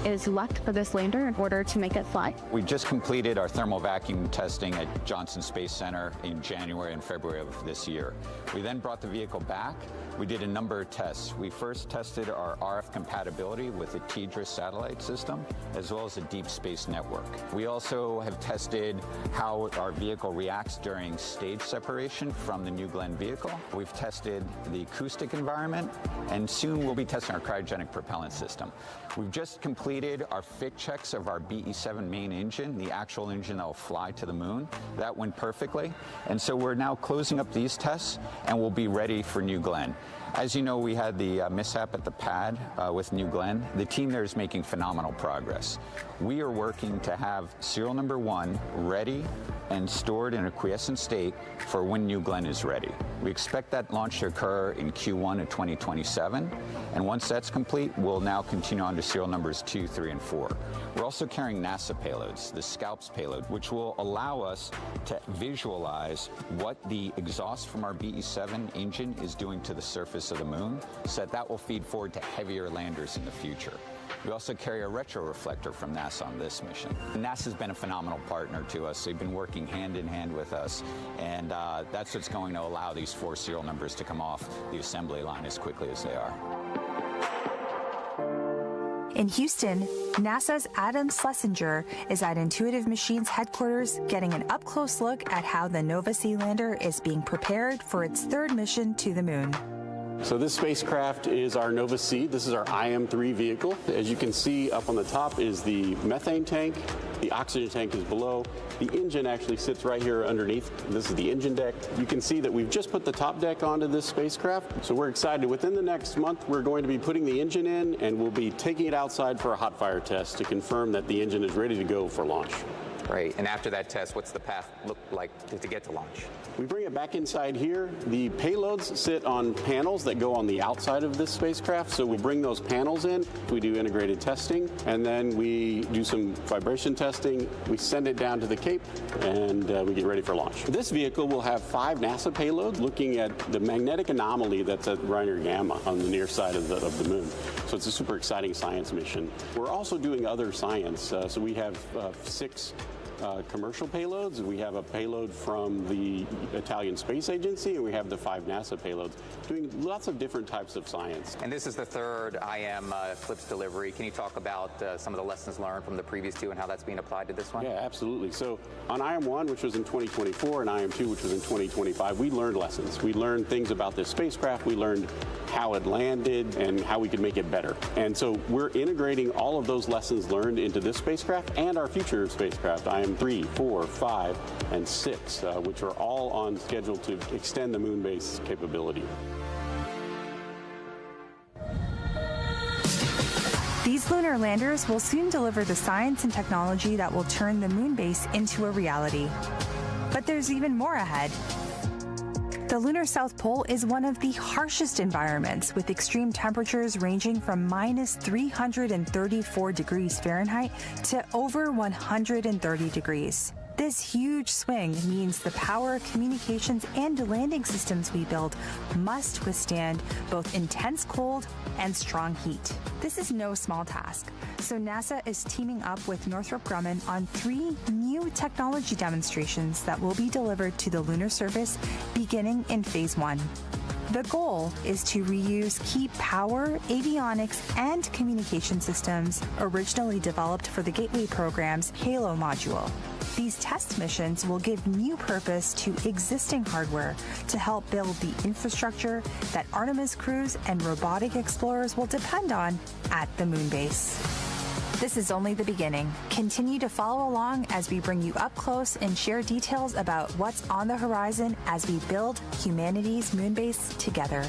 is left for this lander in order to make it fly? We just completed our thermal vacuum testing at Johnson Space Center in January and February of this year. We then brought the vehicle back. We did a number of tests. We first tested our RF compatibility with the TDRS satellite system, as well as a deep space network. We also have tested how our vehicle reacts during stage separation from the New Glenn vehicle. We've tested the acoustic environment, and soon we'll be testing our cryogenic propellant system. We've just completed our fit checks of our BE-7 main engine, the actual engine that will fly to the moon. That went perfectly, and so we're now closing up these tests, and we'll be ready for New Glenn. As you know, we had the mishap at the pad with New Glenn. The team there is making phenomenal progress. We are working to have serial number 1 ready and stored in a quiescent state for when New Glenn is ready. We expect that launch to occur in Q1 of 2027, and once that's complete, we'll now continue on to serial numbers 2, 3, and 4. We're also carrying NASA payloads, the SCALPS payload, which will allow us to visualize what the exhaust from our BE-7 engine is doing to the surface of the moon, so that will will feed forward to heavier landers in the future. We also carry a retroreflector from NASA on this mission. NASA's been a phenomenal partner to us. They've been working hand in hand with us, and that's what's going to allow these 4 serial numbers to come off the assembly line as quickly as they are. In Houston, NASA's Adam Schlesinger is at Intuitive Machines headquarters getting an up-close look at how the Nova C lander is being prepared for its 3rd mission to the moon. So this spacecraft is our Nova C. This is our IM-3 vehicle. As you can see up on the top is the methane tank. The oxygen tank is below. The engine actually sits right here underneath. This is the engine deck. You can see that we've just put the top deck onto this spacecraft. So we're excited. Within the next month, we're going to be putting the engine in, and we'll be taking it outside for a hot fire test to confirm that the engine is ready to go for launch. Great. And after that test, what's the path look like to get to launch? We bring it back inside here. The payloads sit on panels that go on the outside of this spacecraft. So we bring those panels in, we do integrated testing, and then we do some vibration testing. We send it down to the Cape, and we get ready for launch. This vehicle will have 5 NASA payloads looking at the magnetic anomaly that's at Reiner Gamma on the near side of the moon. So it's a super exciting science mission. We're also doing other science. So we have 6 commercial payloads. We have a payload from the Italian Space Agency, and we have the 5 NASA payloads, doing lots of different types of science. And this is the 3rd IM Eclipse delivery. Can you talk about some of the lessons learned from the previous 2 and how that's being applied to this one? Yeah, absolutely. So on IM-1, which was in 2024, and IM-2, which was in 2025, we learned lessons. We learned things about this spacecraft. We learned how it landed and how we could make it better. And so we're integrating all of those lessons learned into this spacecraft and our future spacecraft, IM-3, 4, 5, and 6, which are all on schedule to extend the moon base capability. These lunar landers will soon deliver the science and technology that will turn the moon base into a reality. But there's even more ahead. The lunar South Pole is one of the harshest environments, with extreme temperatures ranging from minus 334 degrees Fahrenheit to over 130 degrees. This huge swing means the power, communications, and landing systems we build must withstand both intense cold and strong heat. This is no small task, so NASA is teaming up with Northrop Grumman on 3 new technology demonstrations that will be delivered to the lunar surface beginning in Phase 1. The goal is to reuse key power, avionics, and communication systems originally developed for the Gateway program's HALO module. These test missions will give new purpose to existing hardware to help build the infrastructure that Artemis crews and robotic explorers will depend on at the moon base. This is only the beginning. Continue to follow along as we bring you up close and share details about what's on the horizon as we build humanity's moon base together.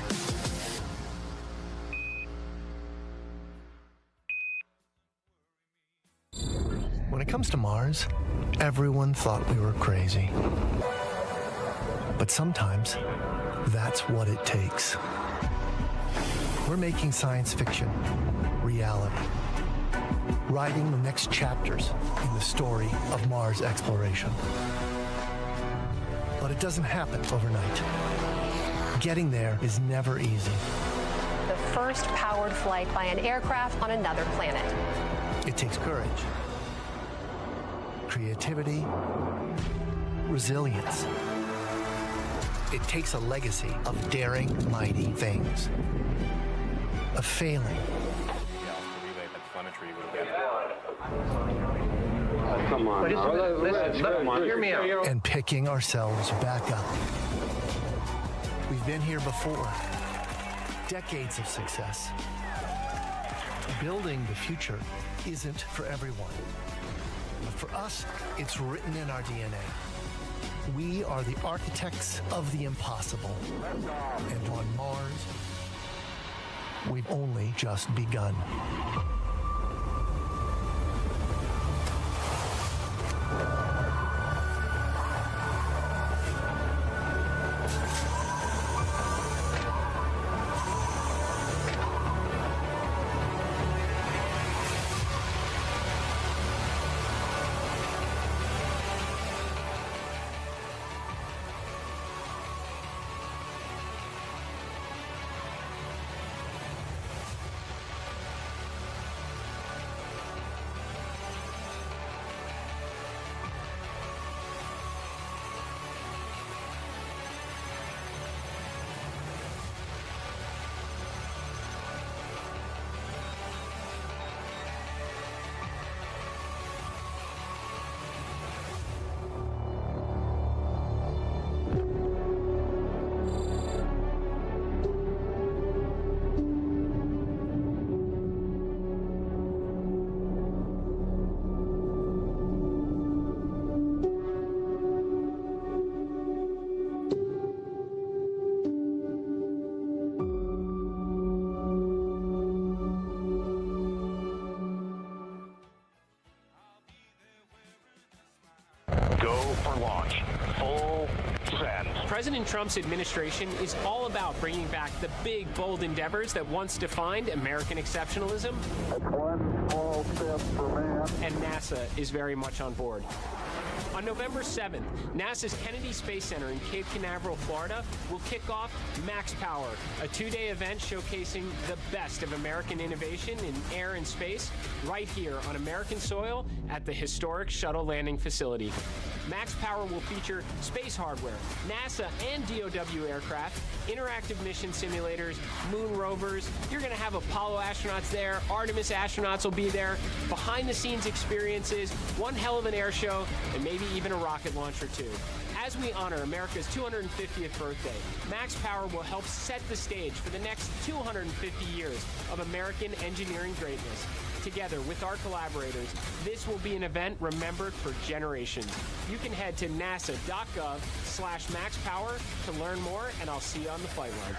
When it comes to Mars, everyone thought we were crazy. But sometimes, that's what it takes. We're making science fiction reality, writing the next chapters in the story of Mars exploration. But it doesn't happen overnight. Getting there is never easy. The first powered flight by an aircraft on another planet. It takes courage, creativity, resilience. It takes a legacy of daring, mighty things, of failing. Come on, listen, hear me out. And picking ourselves back up. We've been here before. Decades of success. Building the future isn't for everyone. But for us, it's written in our DNA. We are the architects of the impossible. And on Mars, we've only just begun. President Trump's administration is all about bringing back the big, bold endeavors that once defined American exceptionalism. That's one small step for man. And NASA is very much on board. On November 7th, NASA's Kennedy Space Center in Cape Canaveral, Florida, will kick off Max Power, a two-day event showcasing the best of American innovation in air and space, right here on American soil at the historic shuttle landing facility. Max Power will feature space hardware, NASA and DOW aircraft, interactive mission simulators, moon rovers. You're going to have Apollo astronauts there, Artemis astronauts will be there, behind-the-scenes experiences, one hell of an air show, and maybe even a rocket launch or two. As we honor America's 250th birthday, Max Power will help set the stage for the next 250 years of American engineering greatness. Together with our collaborators, this will be an event remembered for generations. You can head to nasa.gov/maxpower to learn more, and I'll see you on the flight line.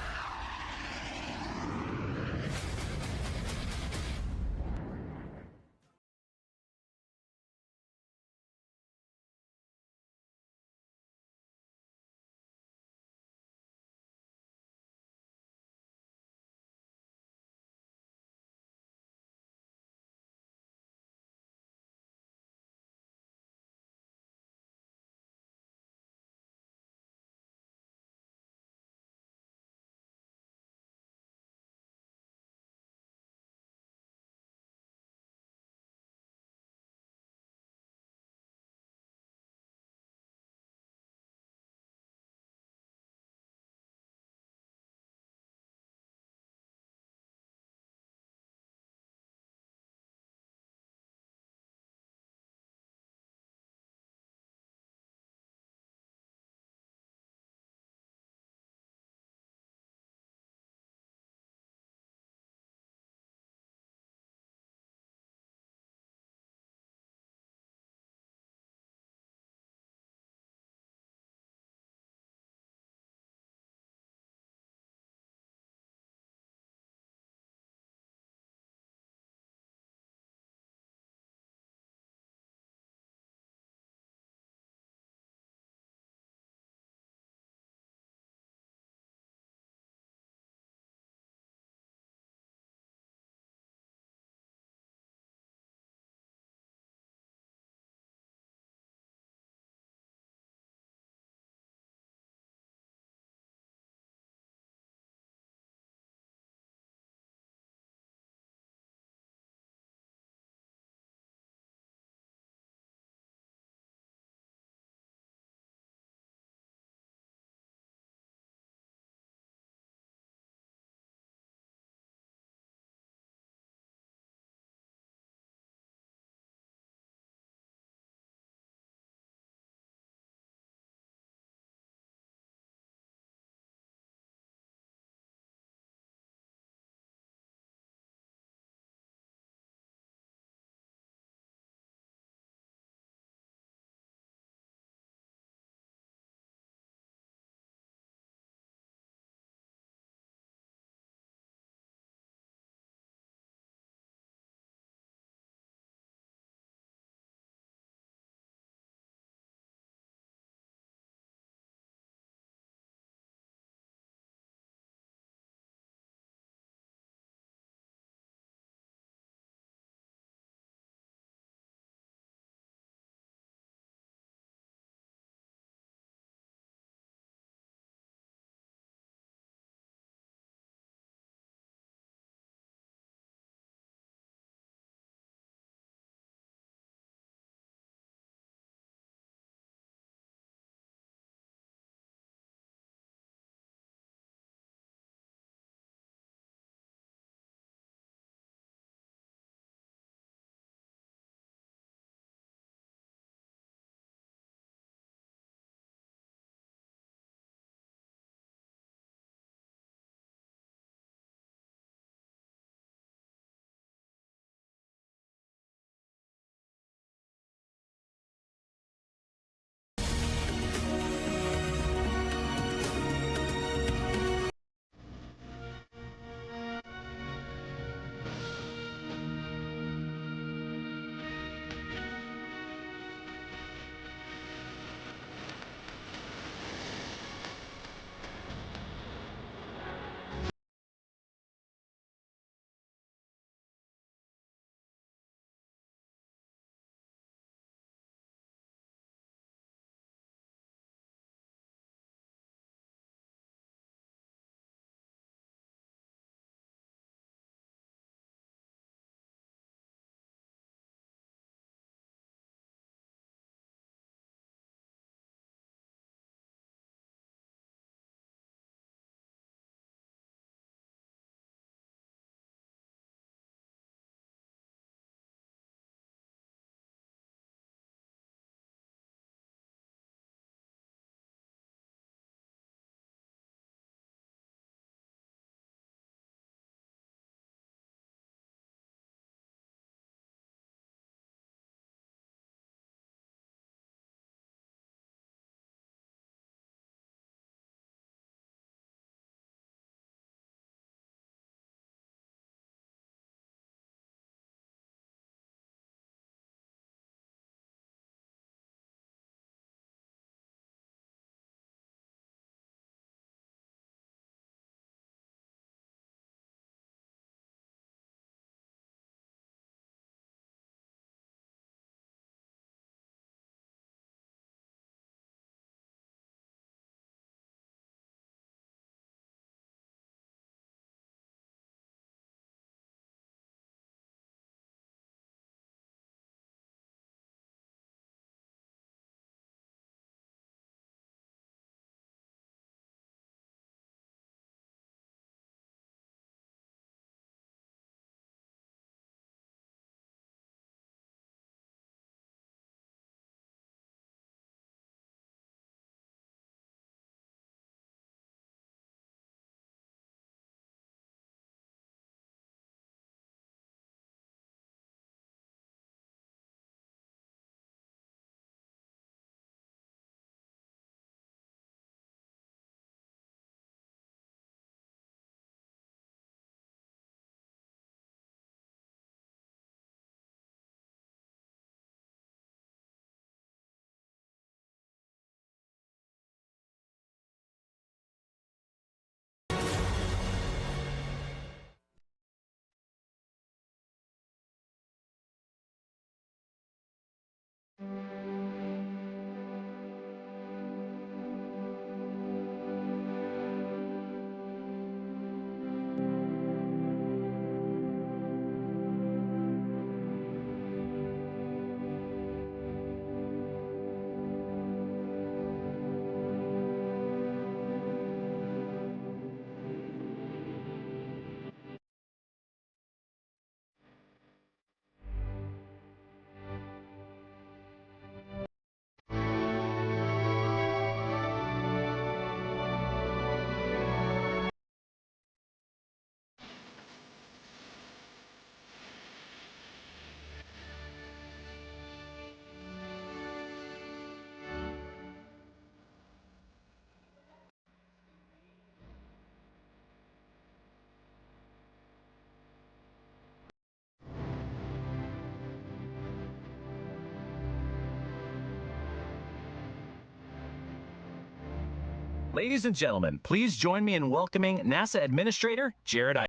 Ladies and gentlemen, please join me in welcoming NASA Administrator Jared Isaacman.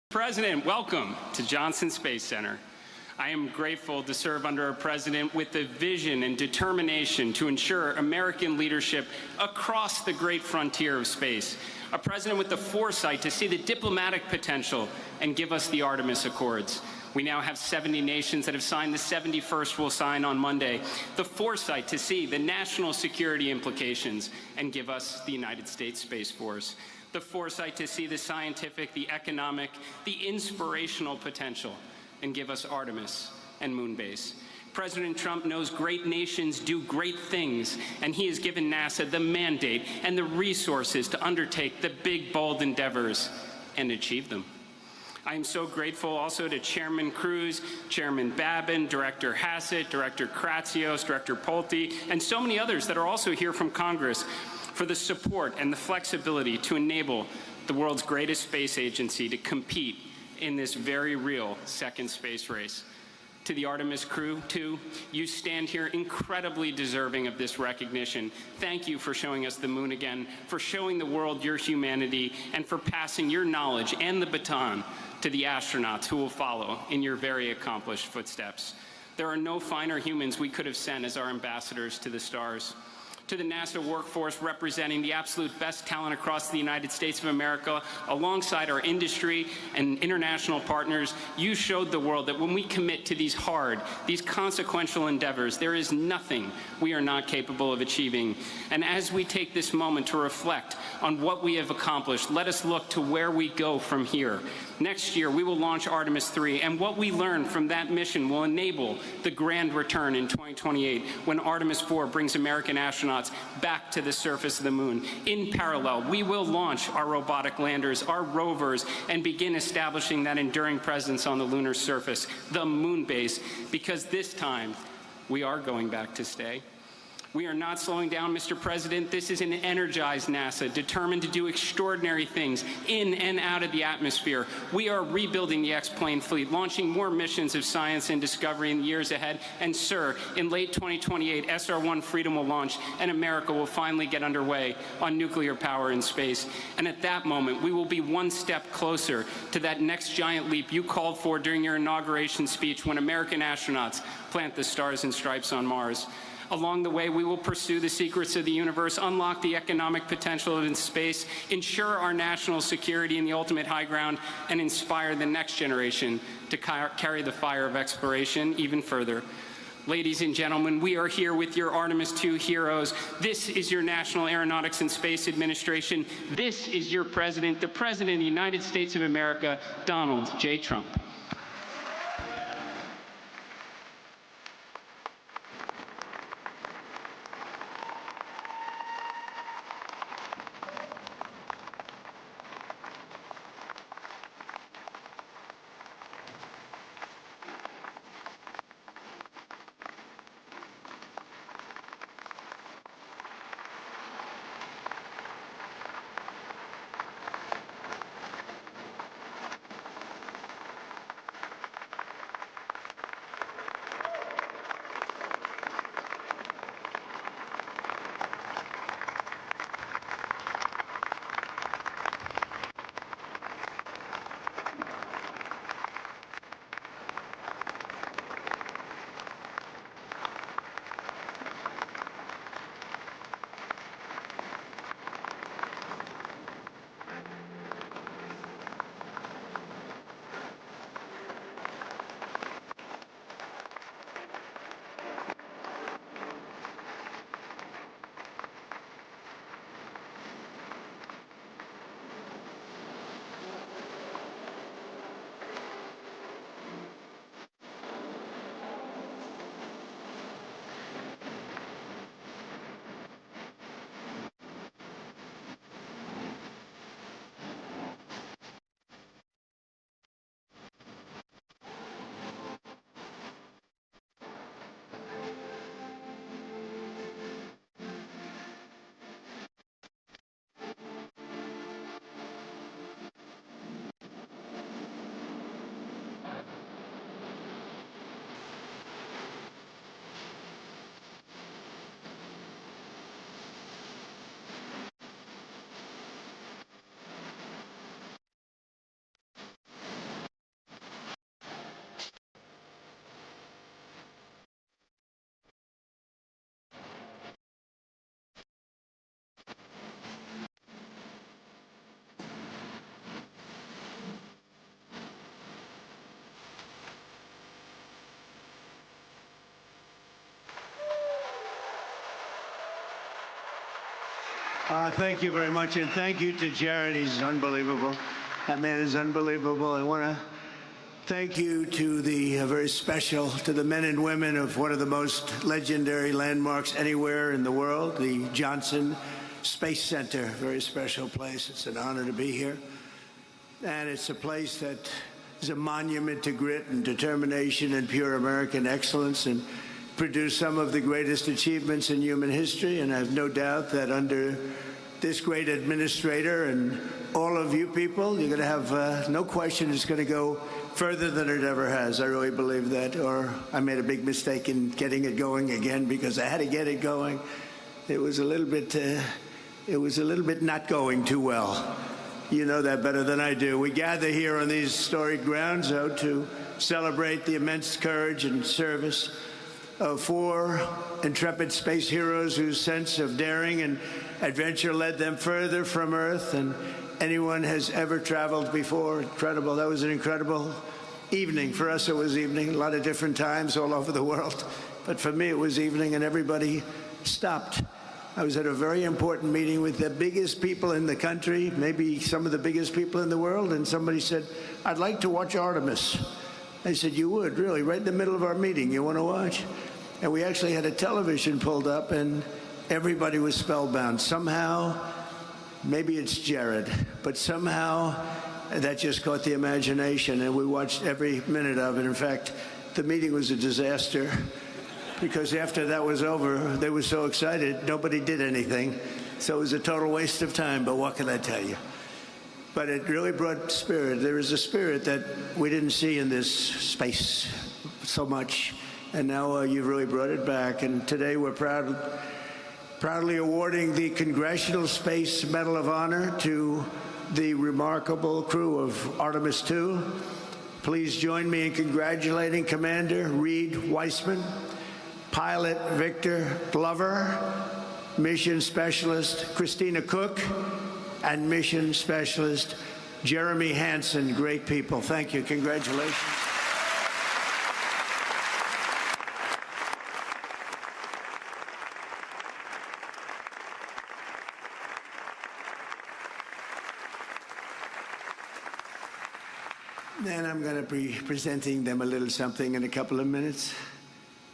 President, welcome to Johnson Space Center. I am grateful to serve under a president with the vision and determination to ensure American leadership across the great frontier of space. A president with the foresight to see the diplomatic potential and give us the Artemis Accords. We now have 70 nations that have signed. The 71st will sign on Monday. The foresight to see the national security implications and give us the United States Space Force. The foresight to see the scientific, the economic, the inspirational potential, and give us Artemis and Moonbase. President Trump knows great nations do great things, and he has given NASA the mandate and the resources to undertake the big, bold endeavors and achieve them. I am so grateful also to Chairman Cruz, Chairman Babin, Director Hassett, Director Kratsios, Director Pulte, and so many others that are also here from Congress for the support and the flexibility to enable the world's greatest space agency to compete in this very real second space race. To the Artemis crew, too, you stand here incredibly deserving of this recognition. Thank you for showing us the moon again, for showing the world your humanity, and for passing your knowledge and the baton to the astronauts who will follow in your very accomplished footsteps. There are no finer humans we could have sent as our ambassadors to the stars. To the NASA workforce representing the absolute best talent across the United States of America, alongside our industry and international partners, you showed the world that when we commit to these hard, these consequential endeavors, there is nothing we are not capable of achieving. And as we take this moment to reflect on what we have accomplished, let us look to where we go from here. Next year, we will launch Artemis 3, and what we learn from that mission will enable the grand return in 2028 when Artemis 4 brings American astronauts back to the surface of the moon. In parallel, we will launch our robotic landers, our rovers, and begin establishing that enduring presence on the lunar surface, the moon base, because this time we are going back to stay. We are not slowing down, Mr. President. This is an energized NASA, determined to do extraordinary things in and out of the atmosphere. We are rebuilding the X-plane fleet, launching more missions of science and discovery in the years ahead. And, sir, in late 2028, SR-1 Freedom will launch, and America will finally get underway on nuclear power in space. And at that moment, we will be one step closer to that next giant leap you called for during your inauguration speech when American astronauts plant the stars and stripes on Mars. Along the way, we will pursue the secrets of the universe, unlock the economic potential of space, ensure our national security in the ultimate high ground, and inspire the next generation to carry the fire of exploration even further. Ladies and gentlemen, we are here with your Artemis II heroes. This is your National Aeronautics and Space Administration. This is your President, the President of the United States of America, Donald J. Trump. Thank you very much, and thank you to Jared. He's unbelievable. That man is unbelievable. I want to thank you to the to the men and women of one of the most legendary landmarks anywhere in the world, the Johnson Space Center. Very special place. It's an honor to be here. And it's a place that is a monument to grit and determination and pure American excellence, and produced some of the greatest achievements in human history. And I have no doubt that under this great administrator and all of you people, you're going to have no question it's going to go further than it ever has. I really believe that. Or I made a big mistake in getting it going again, because I had to get it going. It was a little bit not going too well. You know that better than I do. We gather here on these storied grounds, though, to celebrate the immense courage and service of 4 intrepid space heroes whose sense of daring and adventure led them further from Earth than anyone has ever traveled before. Incredible. That was an incredible evening. For us, it was evening. A lot of different times all over the world. But for me, it was evening, and everybody stopped. I was at a very important meeting with the biggest people in the country, maybe some of the biggest people in the world, and somebody said, I'd like to watch Artemis. I said, you would, really? Right in the middle of our meeting, you want to watch? And we actually had a television pulled up, and everybody was spellbound. Somehow, maybe it's Jared, but somehow that just caught the imagination, and we watched every minute of it. In fact, the meeting was a disaster, because after that was over, they were so excited, nobody did anything. So it was a total waste of time, but what can I tell you? But it really brought spirit. There is a spirit that we didn't see in this space so much, and now you've really brought it back. And today we're proudly awarding the Congressional Space Medal of Honor to the remarkable crew of Artemis II. Please join me in congratulating Commander Reed Weissman, Pilot Victor Glover, Mission Specialist Christina Cook, and Mission Specialist Jeremy Hansen. Great people. Thank you. Congratulations. Then I'm going to be presenting them a little something in a couple of minutes.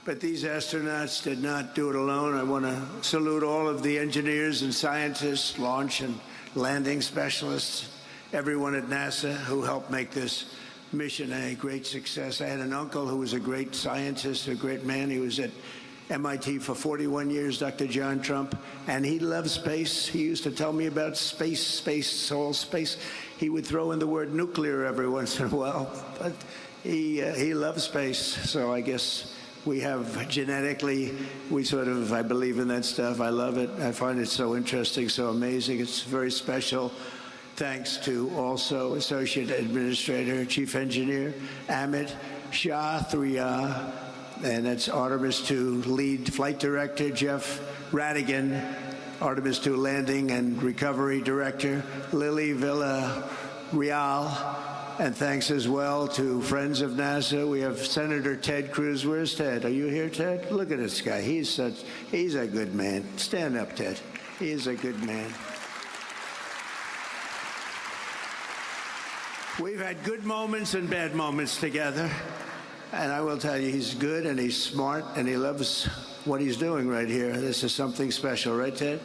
But these astronauts did not do it alone. I want to salute all of the engineers and scientists, launch and landing specialists, everyone at NASA who helped make this mission a great success. I had an uncle who was a great scientist, a great man. He was at MIT for 41 years, Dr. John Trump, and he loved space. He used to tell me about space, all space. He would throw in the word nuclear every once in a while, but he loves space. So I guess we have genetically, I believe in that stuff. I love it. I find it so interesting, so amazing. It's very special. Thanks to also Associate Administrator, Chief Engineer, Amit Shathriya, and that's Artemis II Lead Flight Director, Jeff Radigan, Artemis II Landing and Recovery Director, Lily Villarreal, and thanks as well to friends of NASA. We have Senator Ted Cruz. Where's Ted? Are you here, Ted? Look at this guy. He's a good man. Stand up, Ted. He is a good man. We've had good moments and bad moments together. And I will tell you, he's good and he's smart and he loves what he's doing right here. This is something special, right, Ted?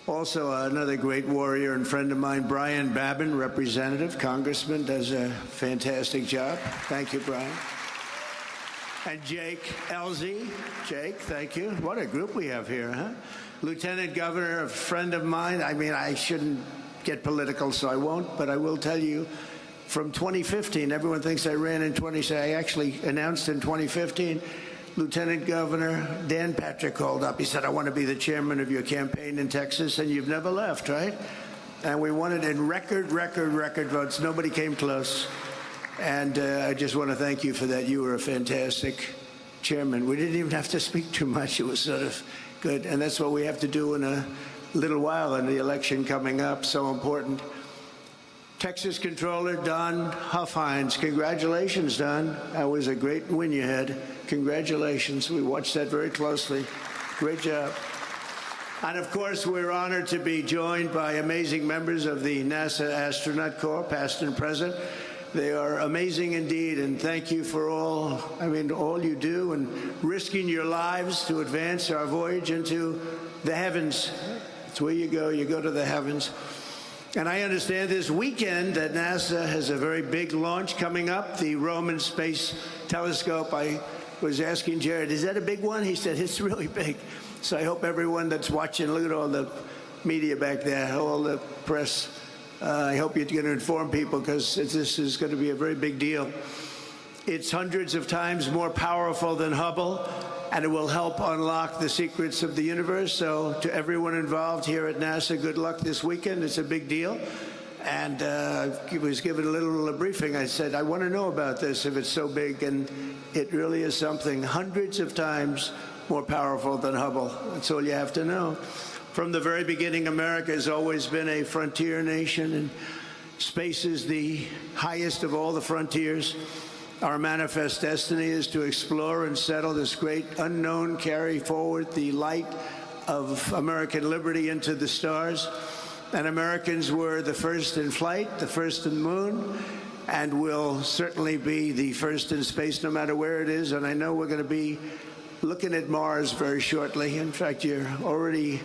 Also, another great warrior and friend of mine, Brian Babin, representative, congressman, does a fantastic job. Thank you, Brian. And Jake Elzy. Jake, thank you. What a group we have here, huh? Lieutenant Governor, a friend of mine. I mean, I shouldn't get political, so I won't, but I will tell you, from 2015, everyone thinks I ran in 2016. I actually announced in 2015, Lieutenant Governor Dan Patrick called up. He said, I want to be the chairman of your campaign in Texas, and you've never left, right? And we won it in record votes. Nobody came close. And I just want to thank you for that. You were a fantastic chairman. We didn't even have to speak too much. It was sort of good. And that's what we have to do in a little while in the election coming up. So important. Texas Controller Don Huffines. Congratulations, Don. That was a great win you had. Congratulations. We watched that very closely. Great job. And of course, we're honored to be joined by amazing members of the NASA Astronaut Corps, past and present. They are amazing indeed, and thank you for all you do and risking your lives to advance our voyage into the heavens. It's where you go to the heavens. And I understand this weekend that NASA has a very big launch coming up, the Roman Space Telescope. I was asking Jared, is that a big one? He said, it's really big. So I hope everyone that's watching, look at all the media back there, all the press. I hope you're going to inform people because this is going to be a very big deal. It's hundreds of times more powerful than Hubble, and it will help unlock the secrets of the universe. So to everyone involved here at NASA, good luck this weekend. It's a big deal. And I was given a little briefing. I said, I want to know about this if it's so big, and it really is something hundreds of times more powerful than Hubble. That's all you have to know. From the very beginning, America has always been a frontier nation, and space is the highest of all the frontiers. Our manifest destiny is to explore and settle this great unknown, carry forward the light of American liberty into the stars. And Americans were the first in flight, the first in the moon, and will certainly be the first in space no matter where it is. And I know we're going to be looking at Mars very shortly. In fact, you're already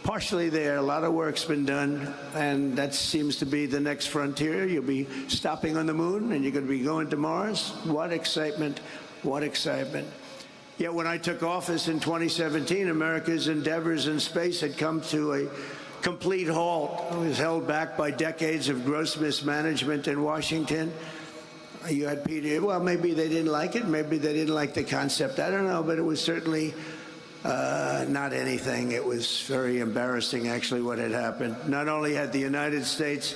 partially there. A lot of work's been done, and that seems to be the next frontier. You'll be stopping on the moon, and you're going to be going to Mars. What excitement, what excitement. Yet when I took office in 2017, America's endeavors in space had come to a complete halt. It was held back by decades of gross mismanagement in Washington. You had Peter, well, maybe they didn't like it, maybe they didn't like the concept, I don't know, but it was certainly not anything. It was very embarrassing, actually, what had happened. Not only had the United States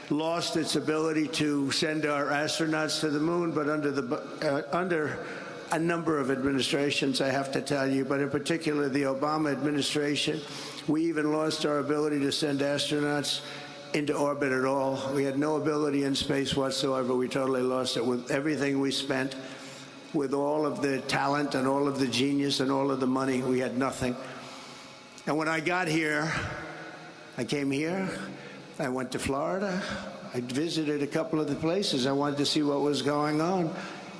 lost its ability to send our astronauts to the moon, but under a number of administrations, I have to tell you, but in particular the Obama administration, we even lost our ability to send astronauts into orbit at all. We had no ability in space whatsoever. We totally lost it with everything we spent, with all of the talent and all of the genius and all of the money. We had nothing. And when I got here, I came here, I went to Florida, I visited a couple of the places. I wanted to see what was going on.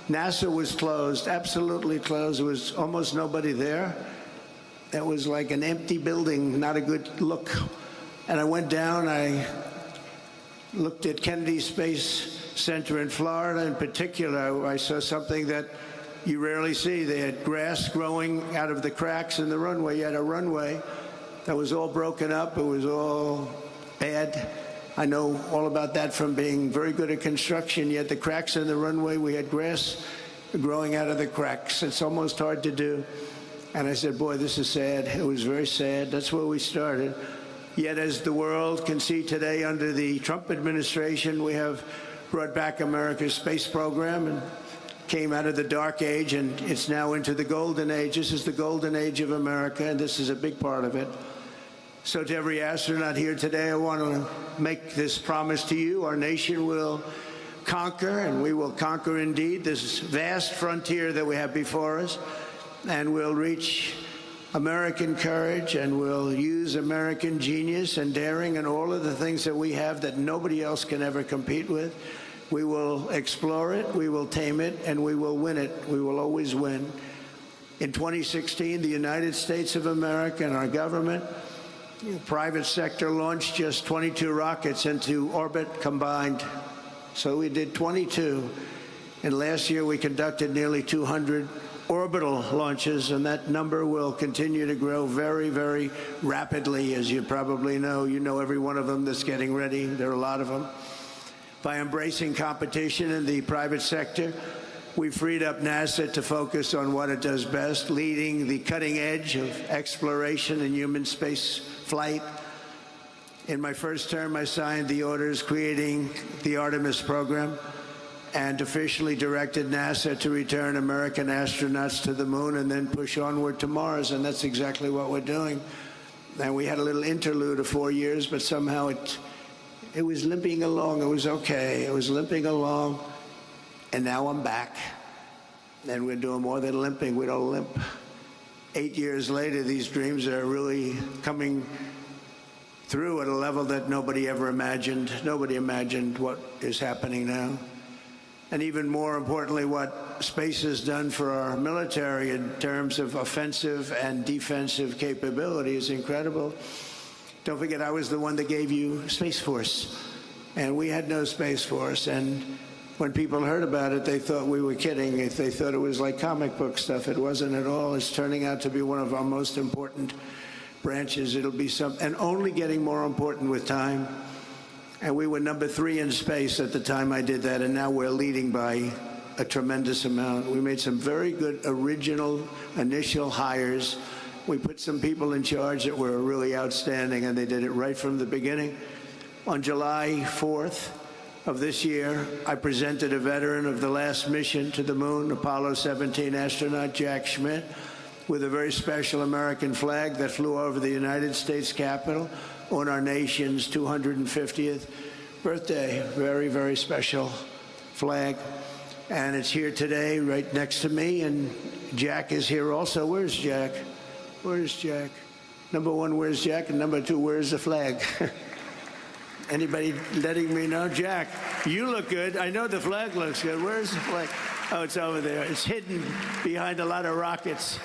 NASA was closed, absolutely closed. There was almost nobody there. It was like an empty building, not a good look. And I went down, I looked at Kennedy Space Center in Florida in particular. I saw something that you rarely see. They had grass growing out of the cracks in the runway. You had a runway that was all broken up. It was all bad. I know all about that from being very good at construction. You had the cracks in the runway. We had grass growing out of the cracks. It's almost hard to do. And I said, boy, this is sad. It was very sad. That's where we started. Yet as the world can see today under the Trump administration, we have brought back America's space program and came out of the dark age, and it's now into the golden age. This is the golden age of America, and this is a big part of it. So to every astronaut here today, I want to make this promise to you. Our nation will conquer, and we will conquer indeed, this vast frontier that we have before us, and we'll reach American courage, and we'll use American genius and daring and all of the things that we have that nobody else can ever compete with. We will explore it, we will tame it, and we will win it. We will always win. In 2016, the United States of America and our government, private sector, launched just 22 rockets into orbit combined. So we did 22. And last year we conducted nearly 200 orbital launches, and that number will continue to grow very, very rapidly, as you probably know. You know every one of them that's getting ready. There are a lot of them. By embracing competition in the private sector, we freed up NASA to focus on what it does best, leading the cutting edge of exploration and human space flight. In my first term, I signed the orders creating the Artemis program and officially directed NASA to return American astronauts to the moon and then push onward to Mars, and that's exactly what we're doing. And we had a little interlude of 4 years, but somehow it was limping along. It was okay. It was limping along, and now I'm back. And we're doing more than limping. We don't limp. 8 years later, these dreams are really coming through at a level that nobody ever imagined. Nobody imagined what is happening now. And even more importantly, what space has done for our military in terms of offensive and defensive capability is incredible. Don't forget, I was the one that gave you Space Force, and we had no Space Force. And when people heard about it, they thought we were kidding. They thought it was like comic book stuff. It wasn't at all. It's turning out to be one of our most important branches. It'll be and only getting more important with time. And we were number 3 in space at the time I did that, and now we're leading by a tremendous amount. We made some very good original initial hires. We put some people in charge that were really outstanding, and they did it right from the beginning. On July 4th of this year, I presented a veteran of the last mission to the moon, Apollo 17 astronaut Jack Schmitt, with a very special American flag that flew over the United States Capitol on our nation's 250th birthday. Very, very special flag. And it's here today right next to me, and Jack is here also. Where's Jack? Where's Jack? Number 1, where's Jack? And number 2, where's the flag? Anybody letting me know? Jack, you look good. I know the flag looks good. Where's the flag? Oh, it's over there. It's hidden behind a lot of rockets.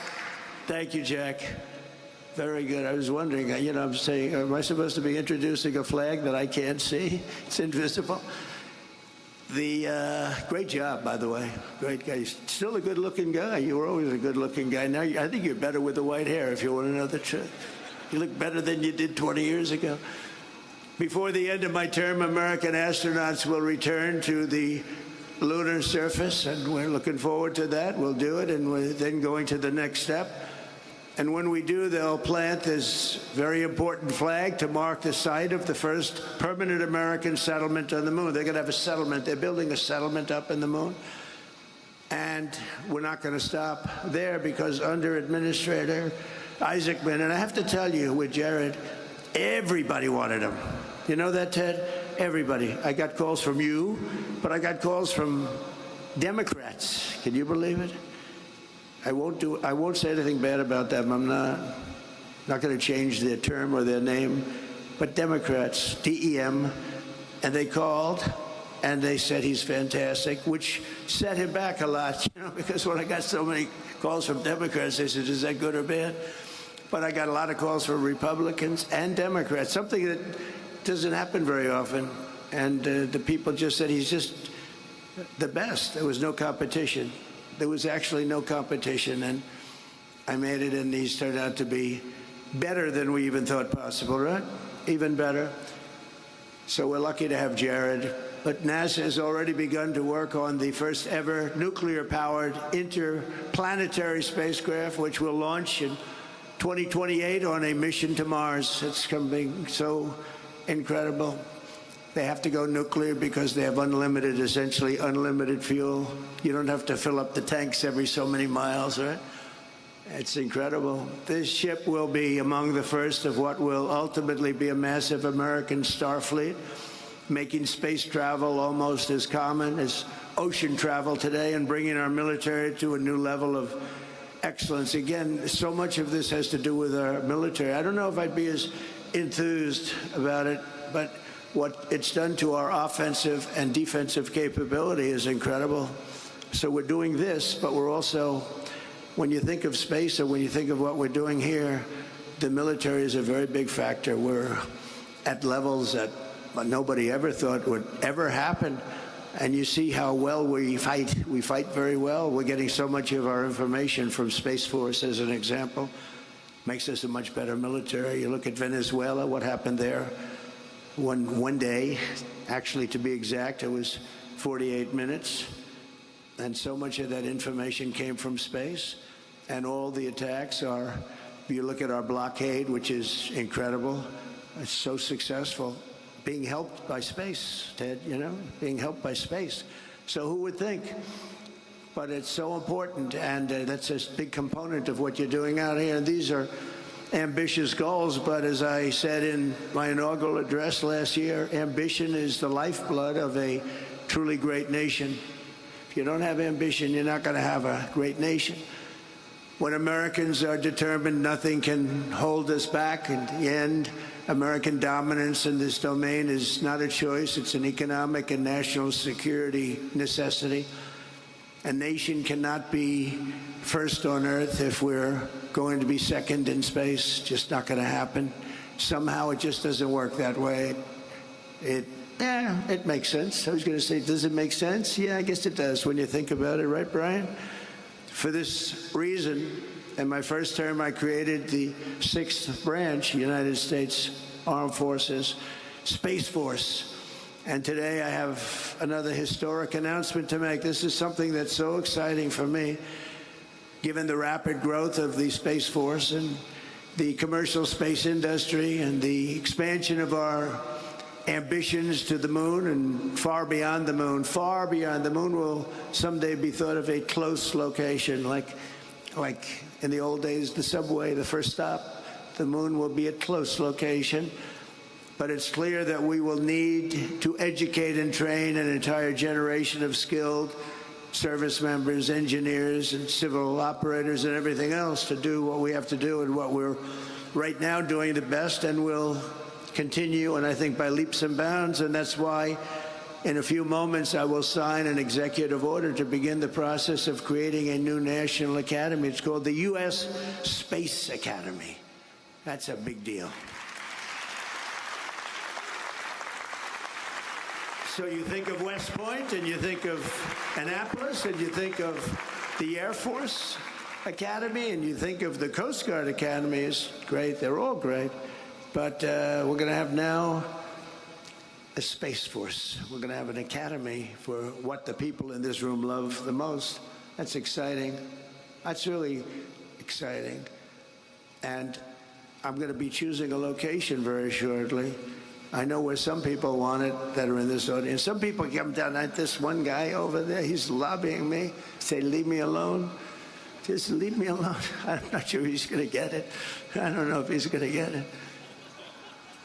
Thank you, Jack. Very good. I was wondering, I'm saying, am I supposed to be introducing a flag that I can't see? It's invisible. Great job, by the way. Great guy. You're still a good-looking guy. You were always a good-looking guy. Now, I think you're better with the white hair, if you want to know the truth. You look better than you did 20 years ago. Before the end of my term, American astronauts will return to the lunar surface, and we're looking forward to that. We'll do it, and we're then going to the next step. And when we do, they'll plant this very important flag to mark the site of the first permanent American settlement on the moon. They're going to have a settlement. They're building a settlement up in the moon. And we're not going to stop there, because under Administrator Isaacman, and I have to tell you, with Jared, everybody wanted him. You know that, Ted? Everybody. I got calls from you, but I got calls from Democrats. Can you believe it? I won't say anything bad about them. I'm not going to change their term or their name, but Democrats, DEM, and they called and they said he's fantastic, which set him back a lot, because when I got so many calls from Democrats, they said, is that good or bad? But I got a lot of calls from Republicans and Democrats, something that doesn't happen very often. And the people just said he's just the best. There was no competition. There was actually no competition, and I made it, and he's turned out to be better than we even thought possible, right? Even better. So we're lucky to have Jared. But NASA has already begun to work on the first ever nuclear-powered interplanetary spacecraft, which will launch in 2028 on a mission to Mars. It's coming so incredible. They have to go nuclear because they have essentially unlimited fuel. You don't have to fill up the tanks every so many miles, right? It's incredible. This ship will be among the first of what will ultimately be a massive American star fleet, making space travel almost as common as ocean travel today, and bringing our military to a new level of excellence. Again, so much of this has to do with our military. I don't know if I'd be as enthused about it, but what it's done to our offensive and defensive capability is incredible. So we're doing this, but we're also, when you think of space or when you think of what we're doing here, the military is a very big factor. We're at levels that nobody ever thought would ever happen. And you see how well we fight. We fight very well. We're getting so much of our information from Space Force, as an example. Makes us a much better military. You look at Venezuela, what happened there. One day, actually, to be exact, it was 48 minutes. And so much of that information came from space. And all the attacks are, if you look at our blockade, which is incredible, it's so successful, being helped by space, Ted, being helped by space. So who would think? But it's so important, and that's a big component of what you're doing out here. And these are ambitious goals, but as I said in my inaugural address last year, ambition is the lifeblood of a truly great nation. If you don't have ambition, you're not going to have a great nation. When Americans are determined, nothing can hold us back. In the end, American dominance in this domain is not a choice. It's an economic and national security necessity. A nation cannot be first on Earth if we're going to be second in space. Just not going to happen. Somehow it just doesn't work that way. It makes sense. I was going to say, does it make sense? Yeah, I guess it does when you think about it, right, Brian? For this reason, in my first term, I created the 6th branch, United States Armed Forces, Space Force. And today I have another historic announcement to make. This is something that's so exciting for me, given the rapid growth of the Space Force and the commercial space industry and the expansion of our ambitions to the moon and far beyond the moon. Far beyond the moon will someday be thought of a close location, like in the old days, the subway, the first stop. The moon will be a close location. But it's clear that we will need to educate and train an entire generation of skilled service members, engineers, and civil operators and everything else to do what we have to do and what we're right now doing the best and will continue, and I think by leaps and bounds. And that's why in a few moments I will sign an executive order to begin the process of creating a new national academy. It's called the U.S. Space Academy. That's a big deal. So you think of West Point, and you think of Annapolis, and you think of the Air Force Academy, and you think of the Coast Guard Academy. Is great. They're all great. But we're going to have now a Space Force. We're going to have an academy for what the people in this room love the most. That's exciting. That's really exciting. And I'm going to be choosing a location very shortly. I know where some people want it that are in this audience. Some people come down like this one guy over there. He's lobbying me. Say, leave me alone. Just leave me alone. I'm not sure he's going to get it. I don't know if he's going to get it.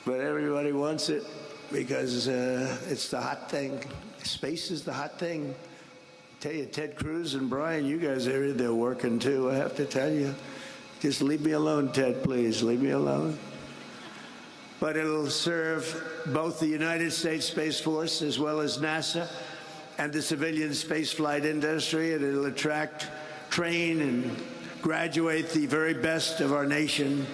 But everybody wants it because it's the hot thing. Space is the hot thing. I tell you, Ted Cruz and Brian, you guys are there working too, I have to tell you. Just leave me alone, Ted, please. Leave me alone. But it'll serve both the United States Space Force as well as NASA and the civilian spaceflight industry, and it'll attract, train, and graduate the very best of our nation.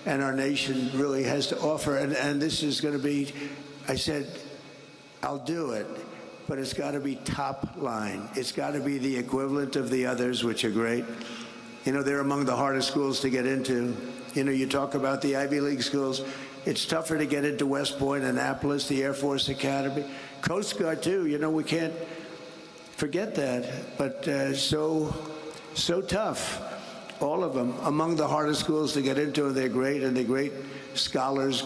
And our nation really has to offer. And this is going to be, I said, I'll do it, but it's got to be top line. It's got to be the equivalent of the others, which are great. You know, they're among the hardest schools to get into. You know, you talk about the Ivy League schools. It's tougher to get into West Point, Annapolis, the Air Force Academy. Coast Guard, too. You know, we can't forget that. But so tough. All of them, among the hardest schools to get into, and they're great, and they're great scholars,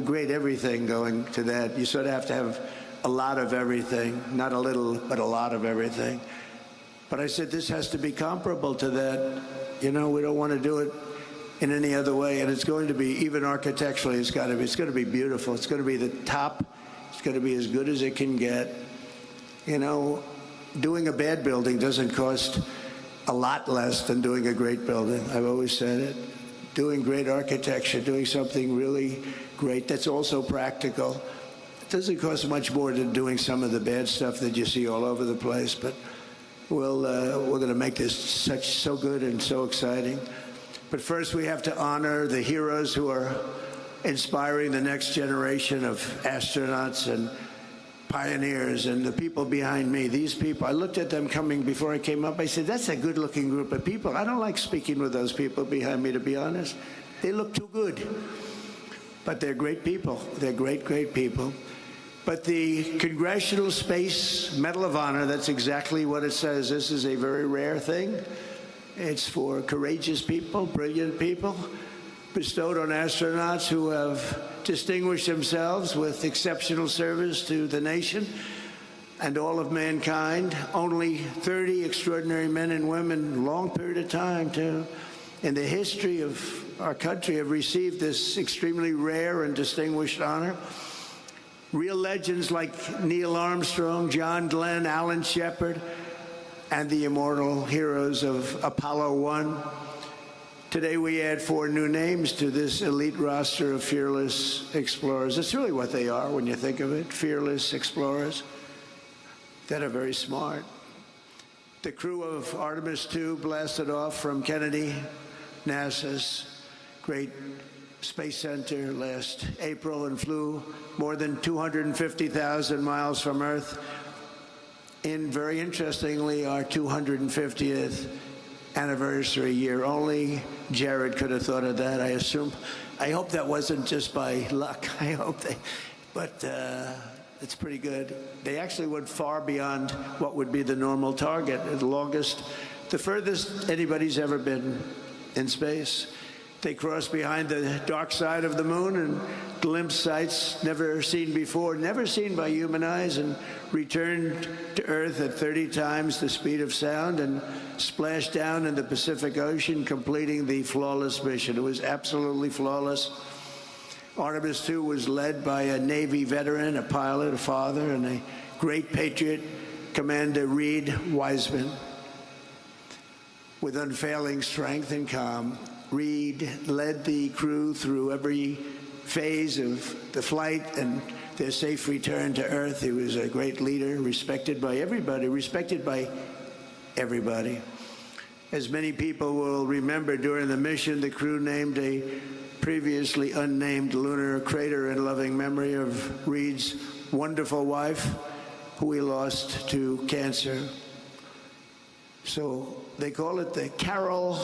great everything going to that. You sort of have to have a lot of everything, not a little, but a lot of everything. But I said this has to be comparable to that. You know, we don't want to do it in any other way, and it's going to be, even architecturally, it's going to be beautiful. It's going to be the top. It's going to be as good as it can get. You know, doing a bad building doesn't cost a lot less than doing a great building. I've always said it. Doing great architecture, doing something really great that's also practical. It doesn't cost much more than doing some of the bad stuff that you see all over the place, but we're going to make this so good and so exciting. But first we have to honor the heroes who are inspiring the next generation of astronauts and pioneers and the people behind me. These people, I looked at them coming before I came up. I said, that's a good-looking group of people. I don't like speaking with those people behind me, to be honest. They look too good. But they're great people. They're great, great people. But the Congressional Space Medal of Honor, that's exactly what it says. This is a very rare thing. It's for courageous people, brilliant people, bestowed on astronauts who have distinguished themselves with exceptional service to the nation and all of mankind. Only 30 extraordinary men and women, long period of time, too, in the history of our country have received this extremely rare and distinguished honor. Real legends like Neil Armstrong, John Glenn, Alan Shepard, and the immortal heroes of Apollo 1. Today we add 4 new names to this elite roster of fearless explorers. It's really what they are when you think of it, fearless explorers that are very smart. The crew of Artemis II blasted off from Kennedy, NASA's great space center last April and flew more than 250,000 miles from Earth in, very interestingly, our 250th anniversary year. Only Jared could have thought of that, I assume. I hope that wasn't just by luck. I hope they, but it's pretty good. They actually went far beyond what would be the normal target, the longest, the furthest anybody's ever been in space. They crossed behind the dark side of the moon and glimpsed sights never seen before, never seen by human eyes, and returned to Earth at 30 times the speed of sound and splashed down in the Pacific Ocean, completing the flawless mission. It was absolutely flawless. Artemis II was led by a Navy veteran, a pilot, a father, and a great patriot, Commander Reed Wiseman. With unfailing strength and calm, Reed led the crew through every phase of the flight and their safe return to Earth. He was a great leader, respected by everybody, As many people will remember, during the mission, the crew named a previously unnamed lunar crater in loving memory of Reed's wonderful wife, who he lost to cancer. So they call it the Carroll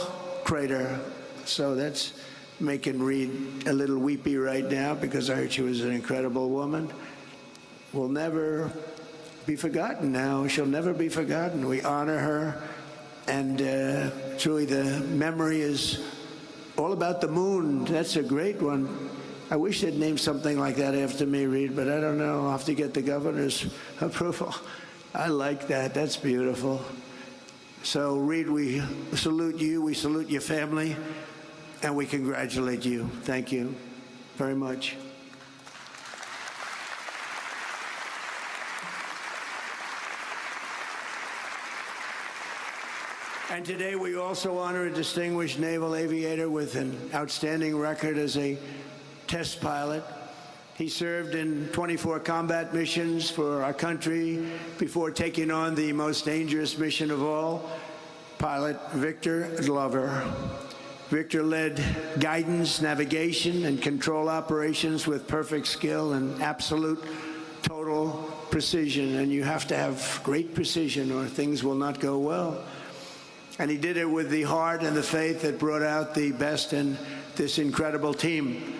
Crater. So that's making Reed a little weepy right now, because I heard she was an incredible woman. Will never be forgotten now. She'll never be forgotten. We honor her, and truly the memory is all about the moon. That's a great one. I wish they'd name something like that after me, Reed, but I don't know. I'll have to get the governor's approval. I like that. That's beautiful. So, Reed, we salute you, we salute your family, and we congratulate you. Thank you very much. And today we also honor a distinguished naval aviator with an outstanding record as a test pilot. He served in 24 combat missions for our country before taking on the most dangerous mission of all, Pilot Victor Glover. Victor led guidance, navigation, and control operations with perfect skill and absolute total precision. And you have to have great precision or things will not go well. And he did it with the heart and the faith that brought out the best in this incredible team.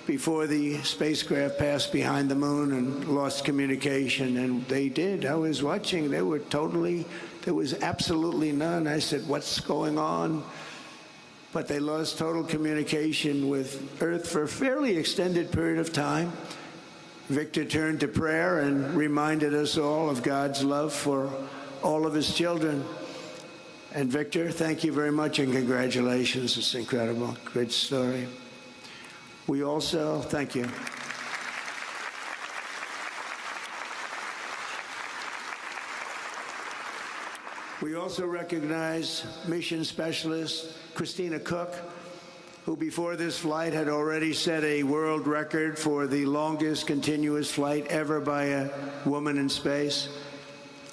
Before the spacecraft passed behind the moon and lost communication, and they did. I was watching. They were totally, there was absolutely none. I said, what's going on? But they lost total communication with Earth for a fairly extended period of time. Victor turned to prayer and reminded us all of God's love for all of his children. And Victor, thank you very much and congratulations. It's incredible. Great story. We also, thank you. We also recognize mission specialist Christina Cook, who before this flight had already set a world record for the longest continuous flight ever by a woman in space.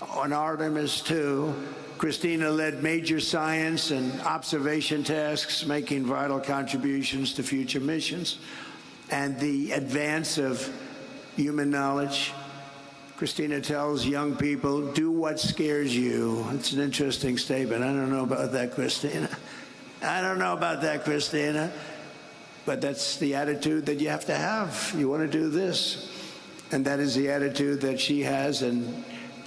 On Artemis II, Christina led major science and observation tasks, making vital contributions to future missions and the advance of human knowledge. Christina tells young people, do what scares you. It's an interesting statement. I don't know about that, Christina. I don't know about that, Christina. But that's the attitude that you have to have. You want to do this. And that is the attitude that she has, and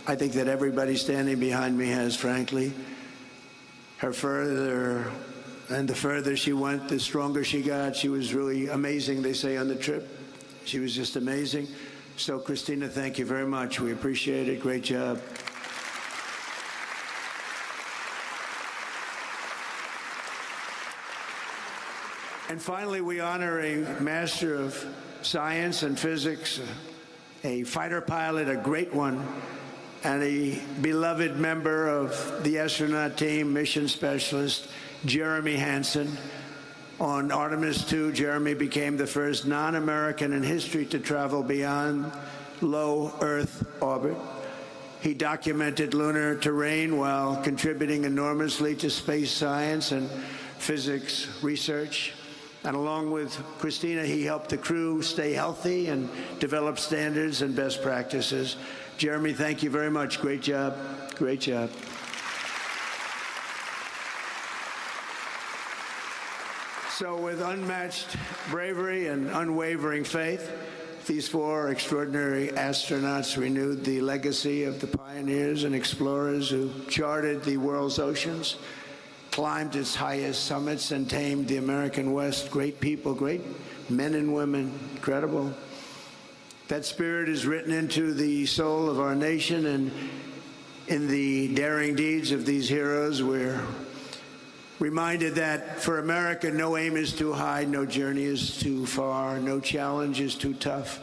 I think that everybody standing behind me has, frankly. The further she went, the stronger she got. She was really amazing, they say, on the trip. She was just amazing. So, Christina, thank you very much. We appreciate it. Great job. And finally, we honor a master of science and physics, a fighter pilot, a great one, and a beloved member of the astronaut team, mission specialist, Jeremy Hansen, On Artemis II, Jeremy became the first non-American in history to travel beyond low Earth orbit. He documented lunar terrain while contributing enormously to space science and physics research. And along with Christina, he helped the crew stay healthy and develop standards and best practices. Jeremy, thank you very much. Great job. Great job. So with unmatched bravery and unwavering faith, these four extraordinary astronauts renewed the legacy of the pioneers and explorers who charted the world's oceans, climbed its highest summits, and tamed the American West. Great people, great men and women, incredible. That spirit is written into the soul of our nation, and in the daring deeds of these heroes, we're reminded that for America, no aim is too high, no journey is too far, no challenge is too tough.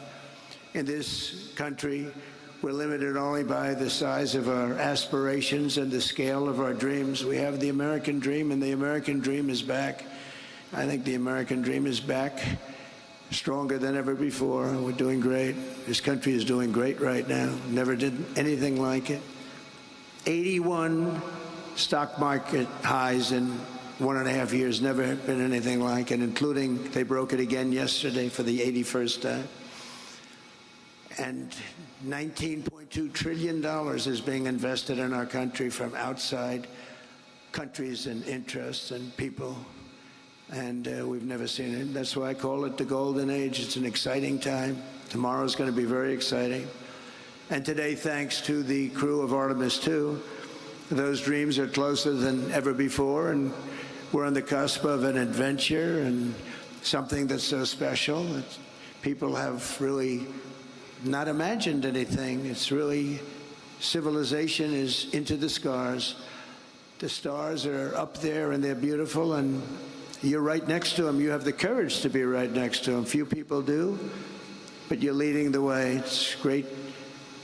In this country, we're limited only by the size of our aspirations and the scale of our dreams. We have the American dream, and the American dream is back. I think the American dream is back, stronger than ever before. We're doing great. This country is doing great right now. Never did anything like it. 81 stock market highs in 1.5 years, never been anything like it, including they broke it again yesterday for the 81st time. And $19.2 trillion is being invested in our country from outside countries and interests and people. And we've never seen it. That's why I call it the golden age. It's an exciting time. Tomorrow's going to be very exciting. And today, thanks to the crew of Artemis II, those dreams are closer than ever before, and we're on the cusp of an adventure and something that's so special. People have really not imagined anything. It's really, civilization is into the stars. The stars are up there and they're beautiful, and you're right next to them. You have the courage to be right next to them. Few people do, but you're leading the way. It's great,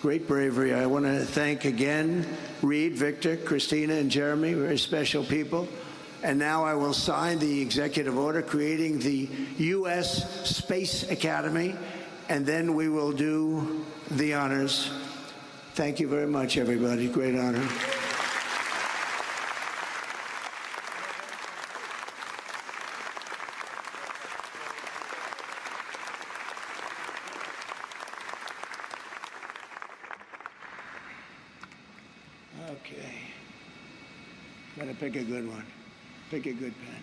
great bravery. I want to thank again Reed, Victor, Christina, and Jeremy, very special people. And now I will sign the executive order creating the U.S. Space Academy, and then we will do the honors. Thank you very much, everybody. Great honor. Okay. Gotta pick a good one. Pick a good pen.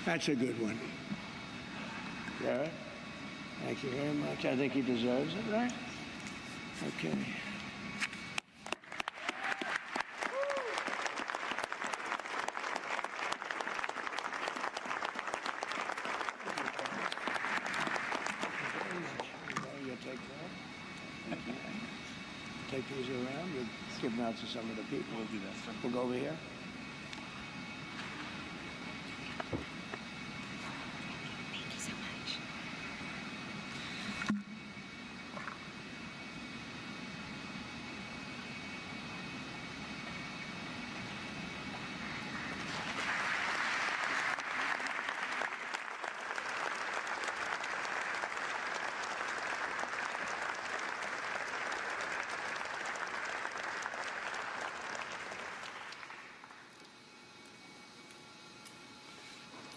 That's a good one. Garrett, thank you very much. I think he deserves it, right? Okay. Take these around. We'll give them out to some of the people. We'll do that. We'll go over here. Thank you so much.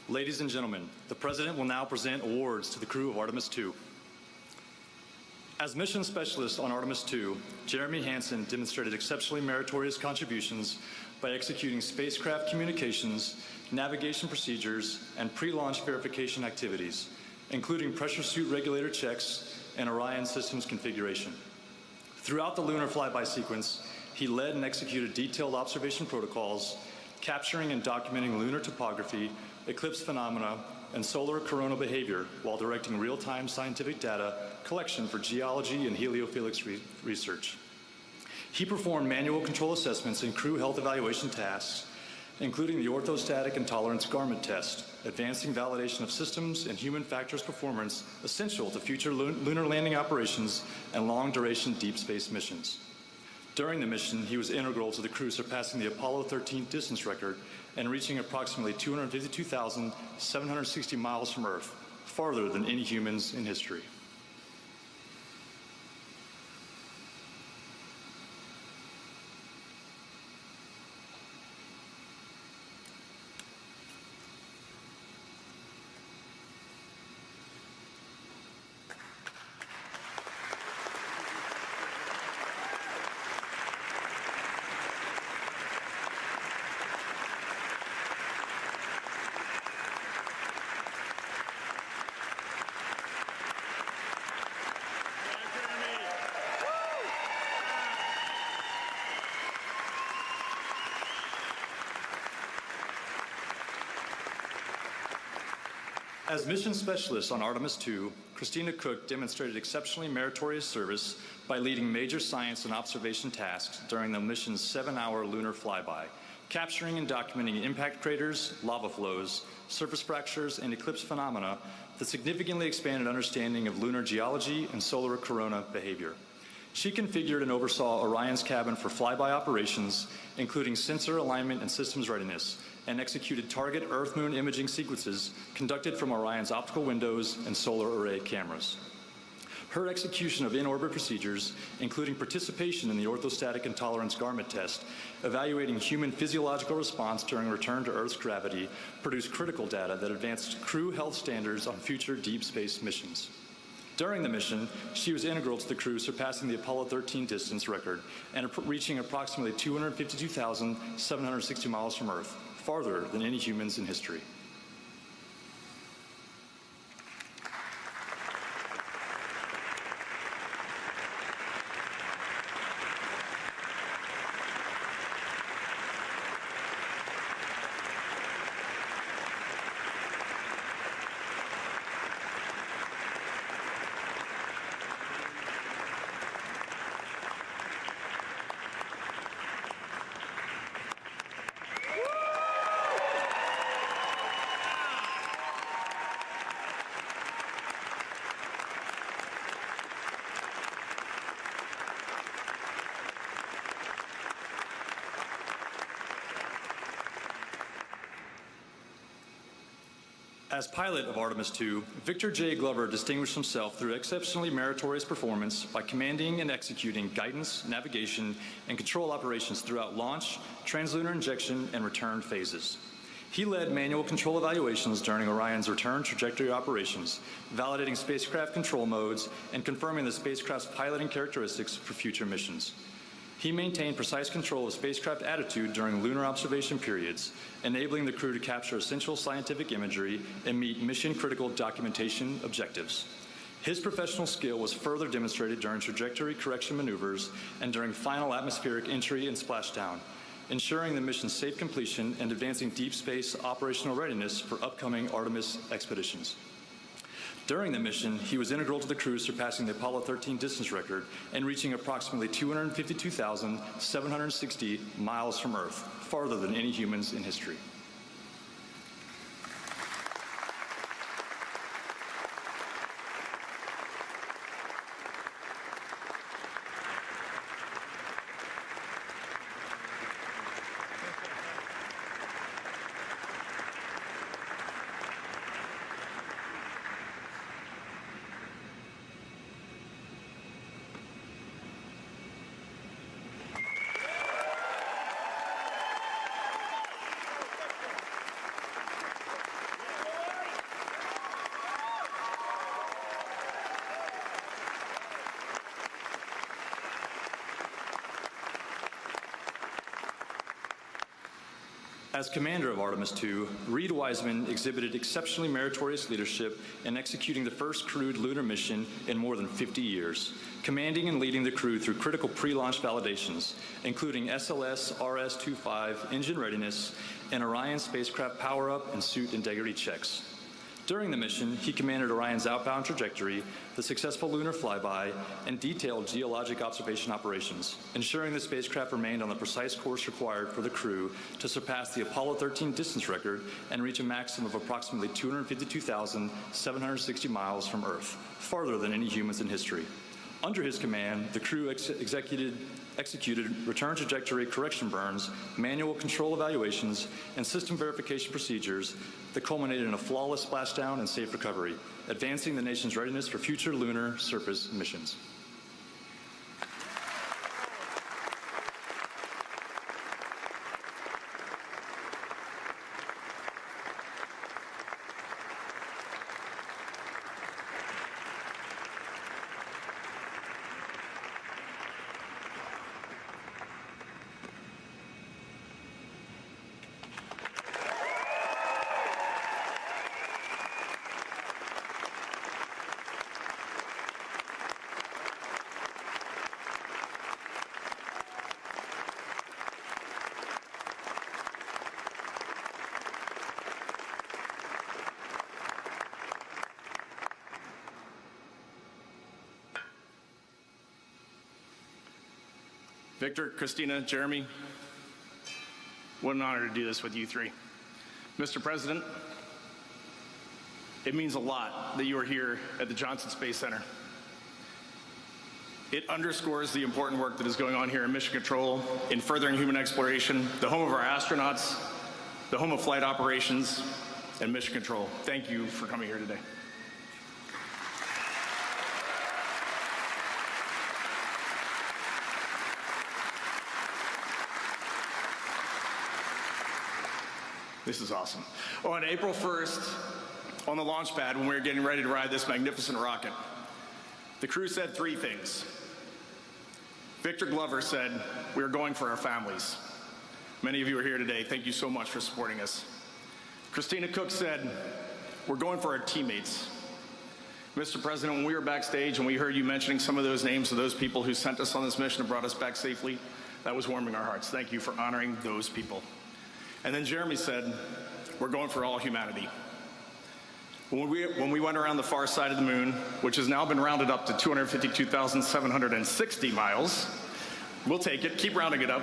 Ladies and gentlemen, the President will now present awards to the crew of Artemis II. As mission specialist on Artemis II, Jeremy Hansen demonstrated exceptionally meritorious contributions by executing spacecraft communications, navigation procedures, and pre-launch verification activities, including pressure suit regulator checks and Orion systems configuration. Throughout the lunar flyby sequence, he led and executed detailed observation protocols, capturing and documenting lunar topography, eclipse phenomena, and solar coronal behavior while directing real-time scientific data collection for geology and heliophylix research. He performed manual control assessments and crew health evaluation tasks including the orthostatic intolerance garment test, advancing validation of systems and human factors performance essential to future lunar landing operations and long-duration deep space missions. During the mission, he was integral to the crew surpassing the Apollo 13 distance record and reaching approximately 252,760 miles from Earth, farther than any humans in history. As mission specialist on Artemis II, Christina Cook demonstrated exceptionally meritorious service by leading major science and observation tasks during the mission's 7-hour lunar flyby, capturing and documenting impact craters, lava flows, surface fractures, and eclipse phenomena that significantly expanded understanding of lunar geology and solar corona behavior. She configured and oversaw Orion's cabin for flyby operations, including sensor alignment and systems readiness, and executed target Earth-Moon imaging sequences conducted from Orion's optical windows and solar array cameras. Her execution of in-orbit procedures, including participation in the orthostatic intolerance garment test, evaluating human physiological response during return to Earth's gravity, produced critical data that advanced crew health standards on future deep space missions. During the mission, she was integral to the crew surpassing the Apollo 13 distance record and reaching approximately 252,760 miles from Earth, farther than any humans in history. As pilot of Artemis II, Victor J. Glover distinguished himself through exceptionally meritorious performance by commanding and executing guidance, navigation, and control operations throughout launch, translunar injection, and return phases. He led manual control evaluations during Orion's return trajectory operations, validating spacecraft control modes and confirming the spacecraft's piloting characteristics for future missions. He maintained precise control of spacecraft attitude during lunar observation periods, enabling the crew to capture essential scientific imagery and meet mission-critical documentation objectives. His professional skill was further demonstrated during trajectory correction maneuvers and during final atmospheric entry and splashdown, ensuring the mission's safe completion and advancing deep space operational readiness for upcoming Artemis expeditions. During the mission, he was integral to the crew surpassing the Apollo 13 distance record and reaching approximately 252,760 miles from Earth, farther than any humans in history. As commander of Artemis II, Reed Wiseman exhibited exceptionally meritorious leadership in executing the first crewed lunar mission in more than 50 years, commanding and leading the crew through critical pre-launch validations, including SLS RS-25 engine readiness and Orion spacecraft power-up and suit integrity checks. During the mission, he commanded Orion's outbound trajectory, the successful lunar flyby, and detailed geologic observation operations, ensuring the spacecraft remained on the precise course required for the crew to surpass the Apollo 13 distance record and reach a maximum of approximately 252,760 miles from Earth, farther than any humans in history. Under his command, the crew executed return trajectory correction burns, manual control evaluations, and system verification procedures that culminated in a flawless splashdown and safe recovery, advancing the nation's readiness for future lunar surface missions. Victor, Christina, Jeremy, what an honor to do this with you three. Mr. President, it means a lot that you are here at the Johnson Space Center. It underscores the important work that is going on here in Mission Control, in furthering human exploration, the home of our astronauts, the home of flight operations, and Mission Control. Thank you for coming here today. This is awesome. On April 1st, on the launch pad, when we were getting ready to ride this magnificent rocket, the crew said three things. Victor Glover said, "We are going for our families." Many of you are here today. Thank you so much for supporting us. Christina Cook said, "We're going for our teammates." Mr. President, when we were backstage and we heard you mentioning some of those names of those people who sent us on this mission and brought us back safely, that was warming our hearts. Thank you for honoring those people. And then Jeremy said, "We're going for all humanity." When we went around the far side of the moon, which has now been rounded up to 252,760 miles, we'll take it, keep rounding it up,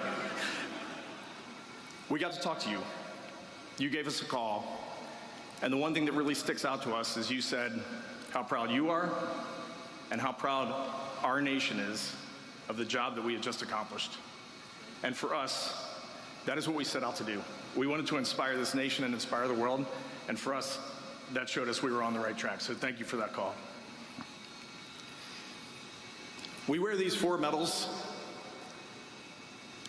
we got to talk to you. You gave us a call, and the one thing that really sticks out to us is you said how proud you are and how proud our nation is of the job that we have just accomplished. And for us, that is what we set out to do. We wanted to inspire this nation and inspire the world, and for us, that showed us we were on the right track, so thank you for that call. We wear these 4 medals,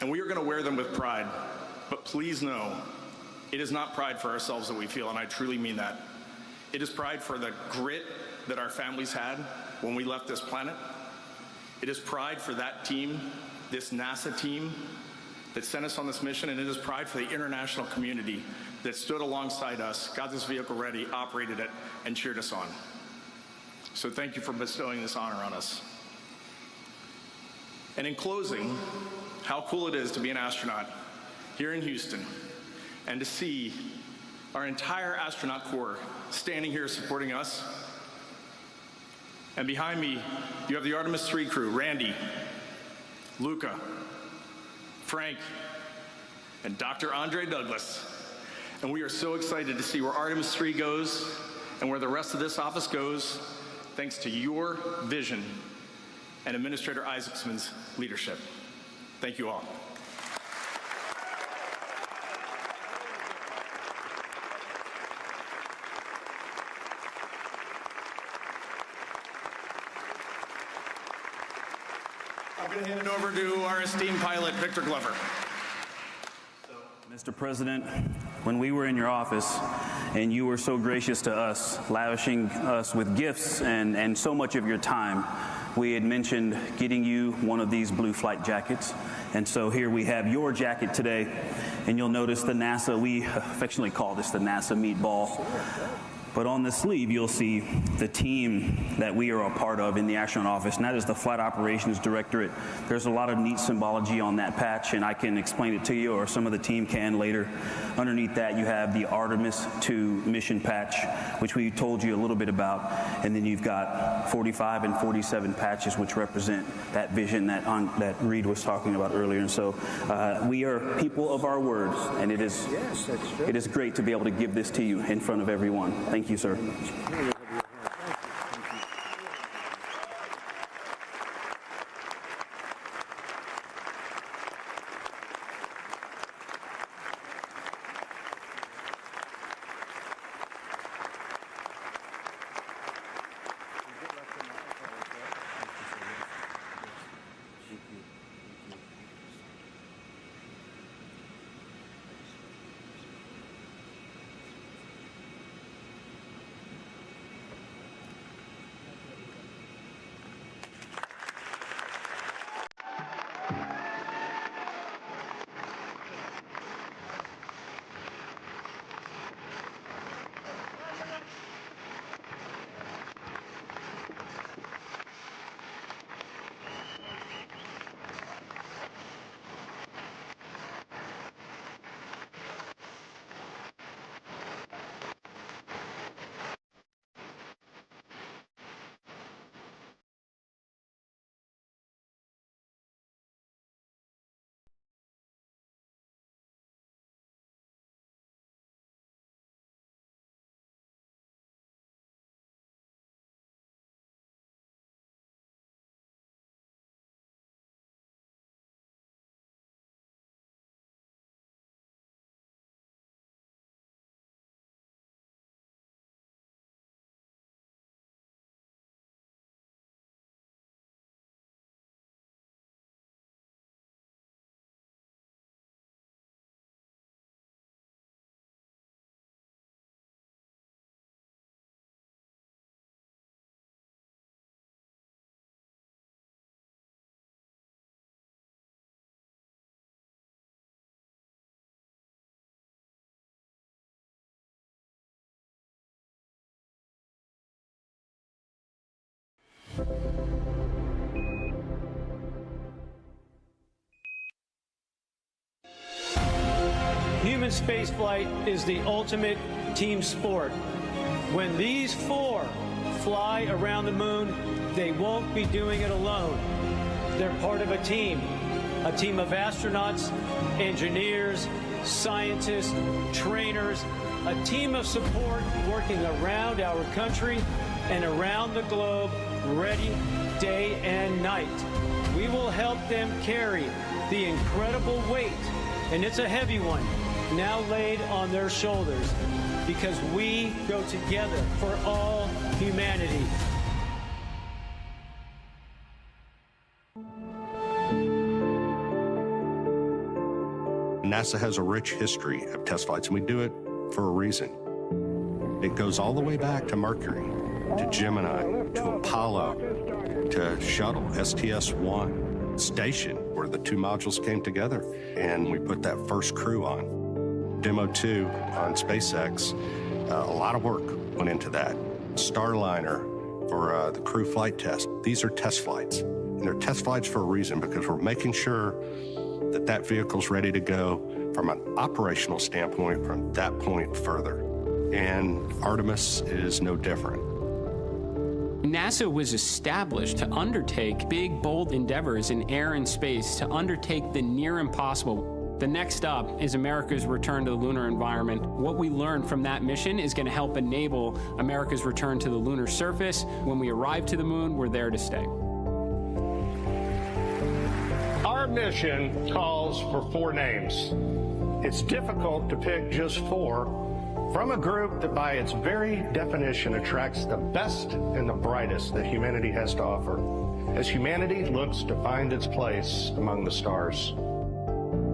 and we are going to wear them with pride, but please know, it is not pride for ourselves that we feel, and I truly mean that. It is pride for the grit that our families had when we left this planet. It is pride for that team, this NASA team, that sent us on this mission, and it is pride for the international community that stood alongside us, got this vehicle ready, operated it, and cheered us on. So thank you for bestowing this honor on us. And in closing, how cool it is to be an astronaut here in Houston and to see our entire astronaut corps standing here supporting us. And behind me, you have the Artemis 3 crew, Randy, Luca, Frank, and Dr. Andre Douglas. And we are so excited to see where Artemis 3 goes and where the rest of this office goes, thanks to your vision and Administrator Isaacson's leadership. Thank you all. I'm going to hand it over to our esteemed pilot, Victor Glover. Mr. President, when we were in your office and you were so gracious to us, lavishing us with gifts and so much of your time, we had mentioned getting you one of these blue flight jackets. And so here we have your jacket today, and you'll notice the NASA, we affectionately call this the NASA meatball. But on the sleeve, you'll see the team that we are a part of in the astronaut office, and that is the Flight Operations Directorate. There's a lot of neat symbology on that patch, and I can explain it to you, or some of the team can later. Underneath that, you have the Artemis II mission patch, which we told you a little bit about, and then you've got 45 and 47 patches, which represent that vision that Reed was talking about earlier. And so we are people of our word, and it is great to be able to give this to you in front of everyone. Thank you, sir. Human spaceflight is the ultimate team sport. When these four fly around the moon, they won't be doing it alone. They're part of a team of astronauts, engineers, scientists, trainers, a team of support working around our country and around the globe, ready day and night. We will help them carry the incredible weight, and it's a heavy one, now laid on their shoulders, because we go together for all humanity. NASA has a rich history of test flights, and we do it for a reason. It goes all the way back to Mercury, to Gemini, to Apollo, to Shuttle, STS-1, Station, where the two modules came together, and we put that first crew on. Demo 2 on SpaceX, a lot of work went into that. Starliner for the crew flight test. These are test flights, and they're test flights for a reason, because we're making sure that that vehicle's ready to go from an operational standpoint from that point further. And Artemis is no different. NASA was established to undertake big, bold endeavors in air and space, to undertake the near impossible. The next up is America's return to the lunar environment. What we learned from that mission is going to help enable America's return to the lunar surface. When we arrive to the moon, we're there to stay. Our mission calls for 4 names. It's difficult to pick just 4 from a group that by its very definition attracts the best and the brightest that humanity has to offer, as humanity looks to find its place among the stars.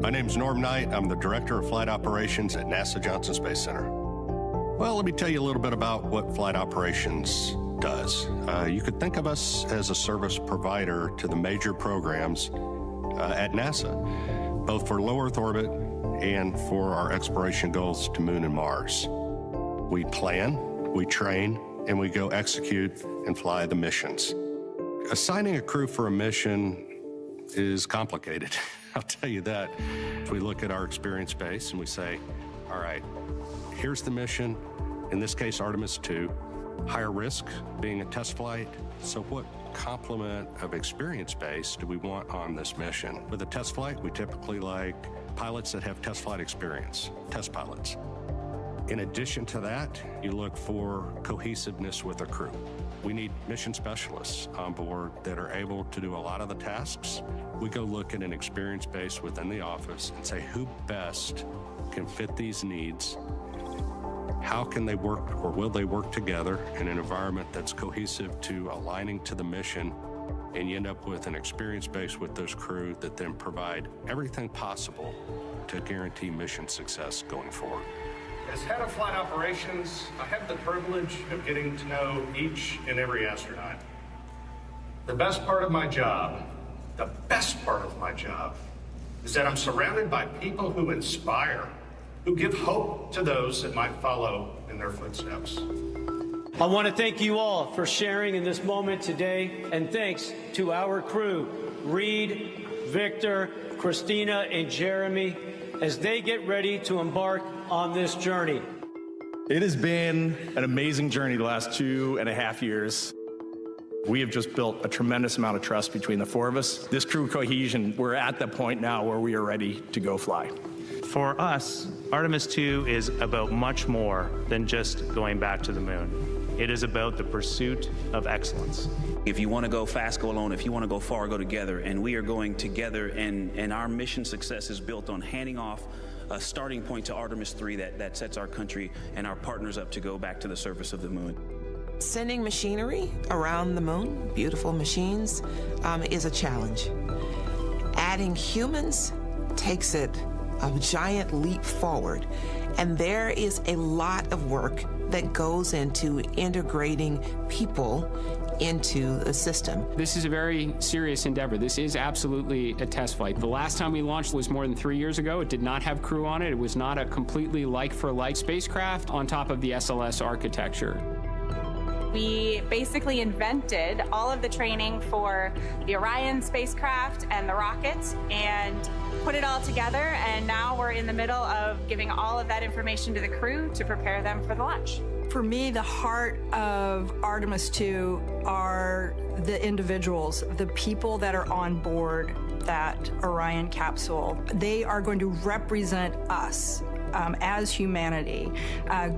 My name's Norm Knight. I'm the Director of Flight Operations at NASA Johnson Space Center. Well, let me tell you a little bit about what Flight Operations does. You could think of us as a service provider to the major programs at NASA, both for low Earth orbit and for our exploration goals to Moon and Mars. We plan, we train, and we go execute and fly the missions. Assigning a crew for a mission is complicated. I'll tell you that. If we look at our experience base and we say, all right, here's the mission, in this case, Artemis II, higher risk, being a test flight. So what complement of experience base do we want on this mission? With a test flight, we typically like pilots that have test flight experience, test pilots. In addition to that, you look for cohesiveness with a crew. We need mission specialists on board that are able to do a lot of the tasks. We go look at an experience base within the office and say who best can fit these needs. How can they work, or will they work together in an environment that's cohesive to aligning to the mission? And you end up with an experience base with those crew that then provide everything possible to guarantee mission success going forward. As head of flight operations, I have the privilege of getting to know each and every astronaut. The best part of my job, is that I'm surrounded by people who inspire, who give hope to those that might follow in their footsteps. I want to thank you all for sharing in this moment today, and thanks to our crew, Reed, Victor, Christina, and Jeremy, as they get ready to embark on this journey. It has been an amazing journey the last 2.5 years. We have just built a tremendous amount of trust between the four of us. This crew cohesion, we're at the point now where we are ready to go fly. For us, Artemis II is about much more than just going back to the moon. It is about the pursuit of excellence. If you want to go fast, go alone. If you want to go far, go together. And we are going together, and our mission success is built on handing off a starting point to Artemis III that sets our country and our partners up to go back to the surface of the moon. Sending machinery around the moon, beautiful machines, is a challenge. Adding humans takes it a giant leap forward. And there is a lot of work that goes into integrating people into the system. This is a very serious endeavor. This is absolutely a test flight. The last time we launched was more than 3 years ago. It did not have crew on it. It was not a completely like-for-like spacecraft on top of the SLS architecture. We basically invented all of the training for the Orion spacecraft and the rockets and put it all together, and now we're in the middle of giving all of that information to the crew to prepare them for the launch. For me, the heart of Artemis II are the individuals, the people that are on board that Orion capsule. They are going to represent us as humanity,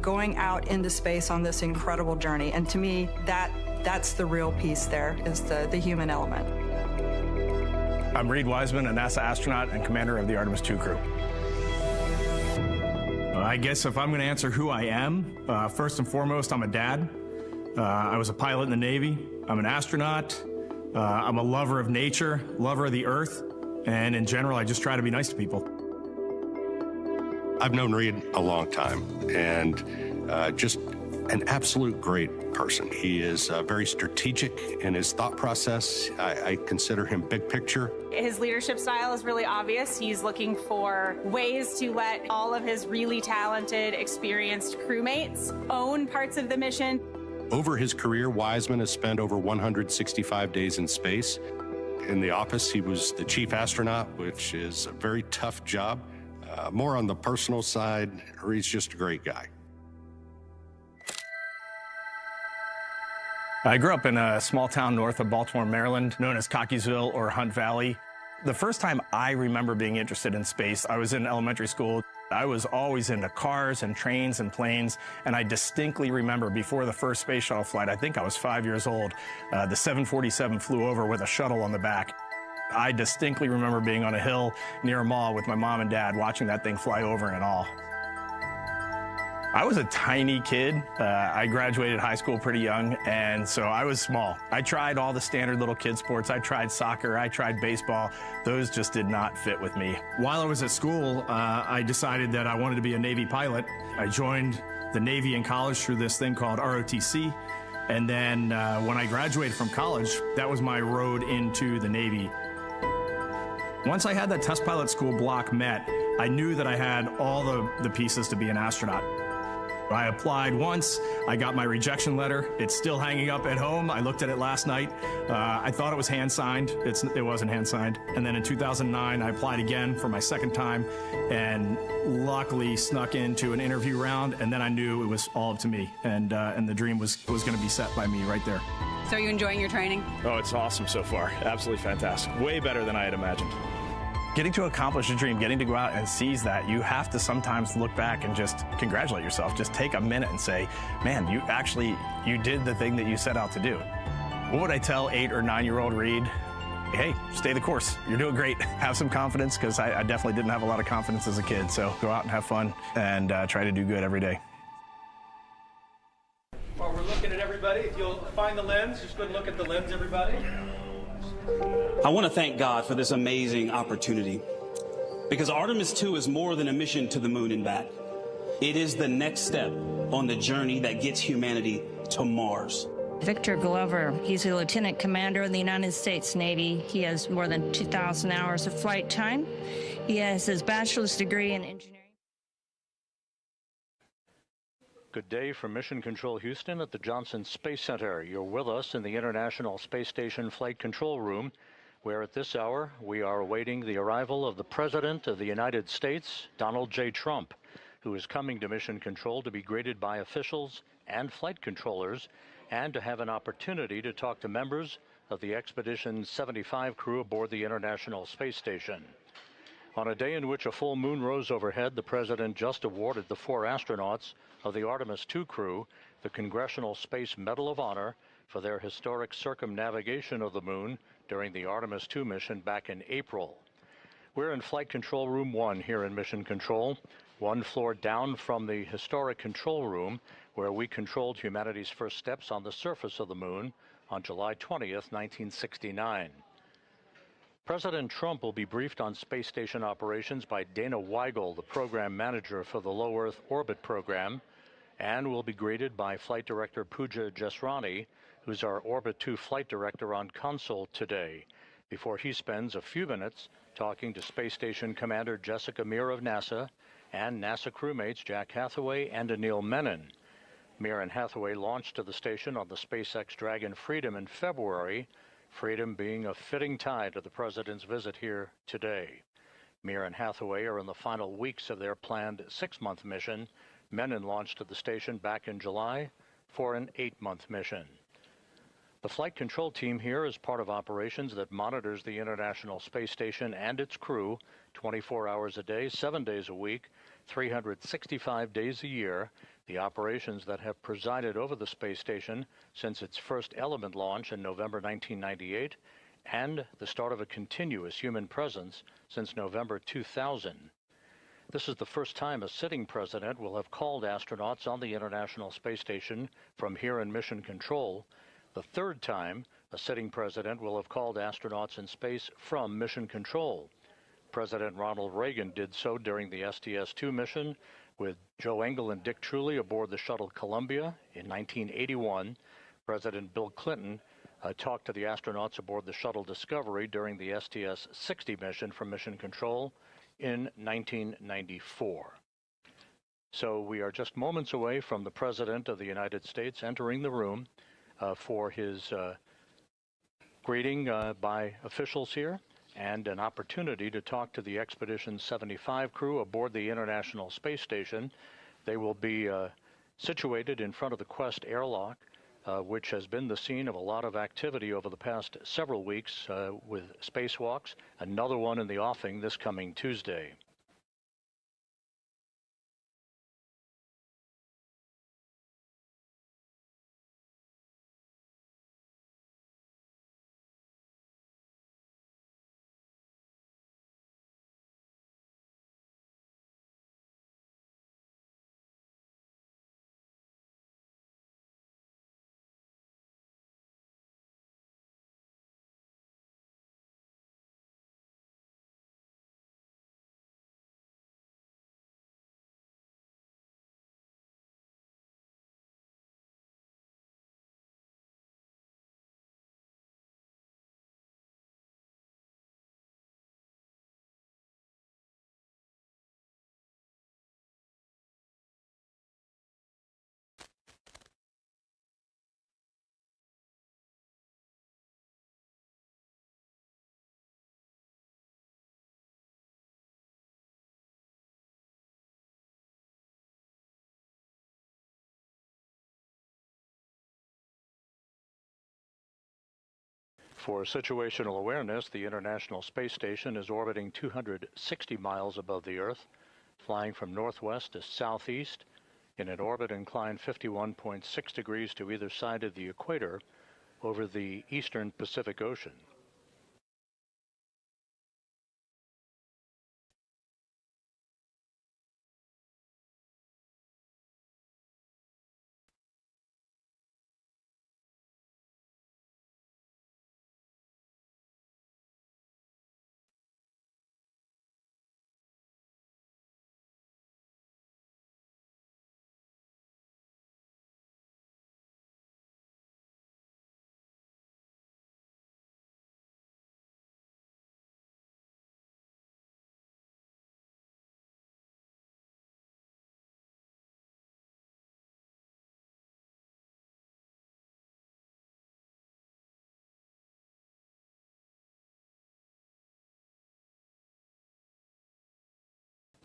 going out into space on this incredible journey. And to me, that's the real piece there, is the human element. I'm Reed Wiseman, a NASA astronaut and commander of the Artemis II crew. I guess if I'm going to answer who I am, first and foremost, I'm a dad. I was a pilot in the Navy. I'm an astronaut. I'm a lover of nature, lover of the Earth, and in general, I just try to be nice to people. I've known Reed a long time, and just an absolute great person. He is very strategic in his thought process. I consider him big picture. His leadership style is really obvious. He's looking for ways to let all of his really talented, experienced crewmates own parts of the mission. Over his career, Wiseman has spent over 165 days in space. In the office, he was the chief astronaut, which is a very tough job. More on the personal side, Reed's just a great guy. I grew up in a small town north of Baltimore, Maryland, known as Cockeysville or Hunt Valley. The first time I remember being interested in space, I was in elementary school. I was always into cars and trains and planes, and I distinctly remember before the first space shuttle flight, I think I was 5 years old, the 747 flew over with a shuttle on the back. I distinctly remember being on a hill near a mall with my mom and dad watching that thing fly over and all. I was a tiny kid. I graduated high school pretty young, and so I was small. I tried all the standard little kid sports. I tried soccer, I tried baseball. Those just did not fit with me. While I was at school, I decided that I wanted to be a Navy pilot. I joined the Navy in college through this thing called ROTC. And then when I graduated from college, that was my road into the Navy. Once I had that test pilot school block met, I knew that I had all the pieces to be an astronaut. I applied once, I got my rejection letter. It's still hanging up at home. I looked at it last night. I thought it was hand-signed. It wasn't hand-signed. And then in 2009, I applied again for my second time and luckily snuck into an interview round, and then I knew it was all up to me, and the dream was going to be set by me right there. So are you enjoying your training? Oh, it's awesome so far. Absolutely fantastic. Way better than I had imagined. Getting to accomplish a dream, getting to go out and seize that, you have to sometimes look back and just congratulate yourself. Just take a minute and say, man, you did the thing that you set out to do. What would I tell 8 or 9-year-old Reed? Hey, stay the course. You're doing great. Have some confidence, because I definitely didn't have a lot of confidence as a kid. So go out and have fun and try to do good every day. While we're looking at everybody, if you'll find the lens, just go and look at the lens, everybody. I want to thank God for this amazing opportunity, because Artemis 2 is more than a mission to the moon and back. It is the next step on the journey that gets humanity to Mars. Victor Glover, he's a lieutenant commander in the United States Navy. He has more than 2,000 hours of flight time. He has his bachelor's degree in engineering. Good day from Mission Control Houston at the Johnson Space Center. You're with us in the International Space Station Flight Control Room, where at this hour we are awaiting the arrival of the President of the United States, Donald J. Trump, who is coming to Mission Control to be greeted by officials and flight controllers, and to have an opportunity to talk to members of the Expedition 75 crew aboard the International Space Station. On a day in which a full moon rose overhead, the President just awarded the 4 astronauts of the Artemis II crew the Congressional Space Medal of Honor for their historic circumnavigation of the moon during the Artemis II mission back in April. We're in Flight Control Room 1 here in Mission Control, 1 floor down from the historic control room where we controlled humanity's first steps on the surface of the moon on July 20th, 1969. President Trump will be briefed on space station operations by Dana Weigel, the program manager for the Low Earth Orbit program, and will be greeted by Flight Director Pooja Jesrani, who's our Orbit 2 flight director on console today, before he spends a few minutes talking to Space Station Commander Jessica Meir of NASA and NASA crewmates Jack Hathaway and Anil Menon. Meir and Hathaway launched to the station on the SpaceX Dragon Freedom in February, Freedom being a fitting tie to the President's visit here today. Meir and Hathaway are in the final weeks of their planned 6-month mission. Menon launched to the station back in July for an 8-month mission. The flight control team here is part of operations that monitors the International Space Station and its crew 24 hours a day, 7 days a week, 365 days a year, the operations that have presided over the space station since its first Element launch in November 1998, and the start of a continuous human presence since November 2000. This is the first time a sitting president will have called astronauts on the International Space Station from here in Mission Control, the third time a sitting president will have called astronauts in space from Mission Control. President Ronald Reagan did so during the STS-2 mission, with Joe Engle and Dick Truly aboard the shuttle Columbia in 1981. President Bill Clinton talked to the astronauts aboard the shuttle Discovery during the STS-60 mission from Mission Control in 1994. So we are just moments away from the President of the United States entering the room for his greeting by officials here, and an opportunity to talk to the Expedition 75 crew aboard the International Space Station. They will be situated in front of the Quest airlock, which has been the scene of a lot of activity over the past several weeks with spacewalks, another one in the offing this coming Tuesday. For situational awareness, the International Space Station is orbiting 260 miles above the Earth, flying from northwest to southeast in an orbit inclined 51.6 degrees to either side of the equator over the eastern Pacific Ocean.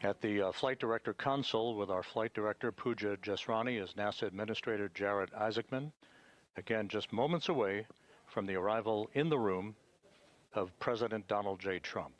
At the Flight Director Console with our Flight Director Pooja Jesrani is NASA Administrator Jared Isaacman, again just moments away from the arrival in the room of President Donald J. Trump.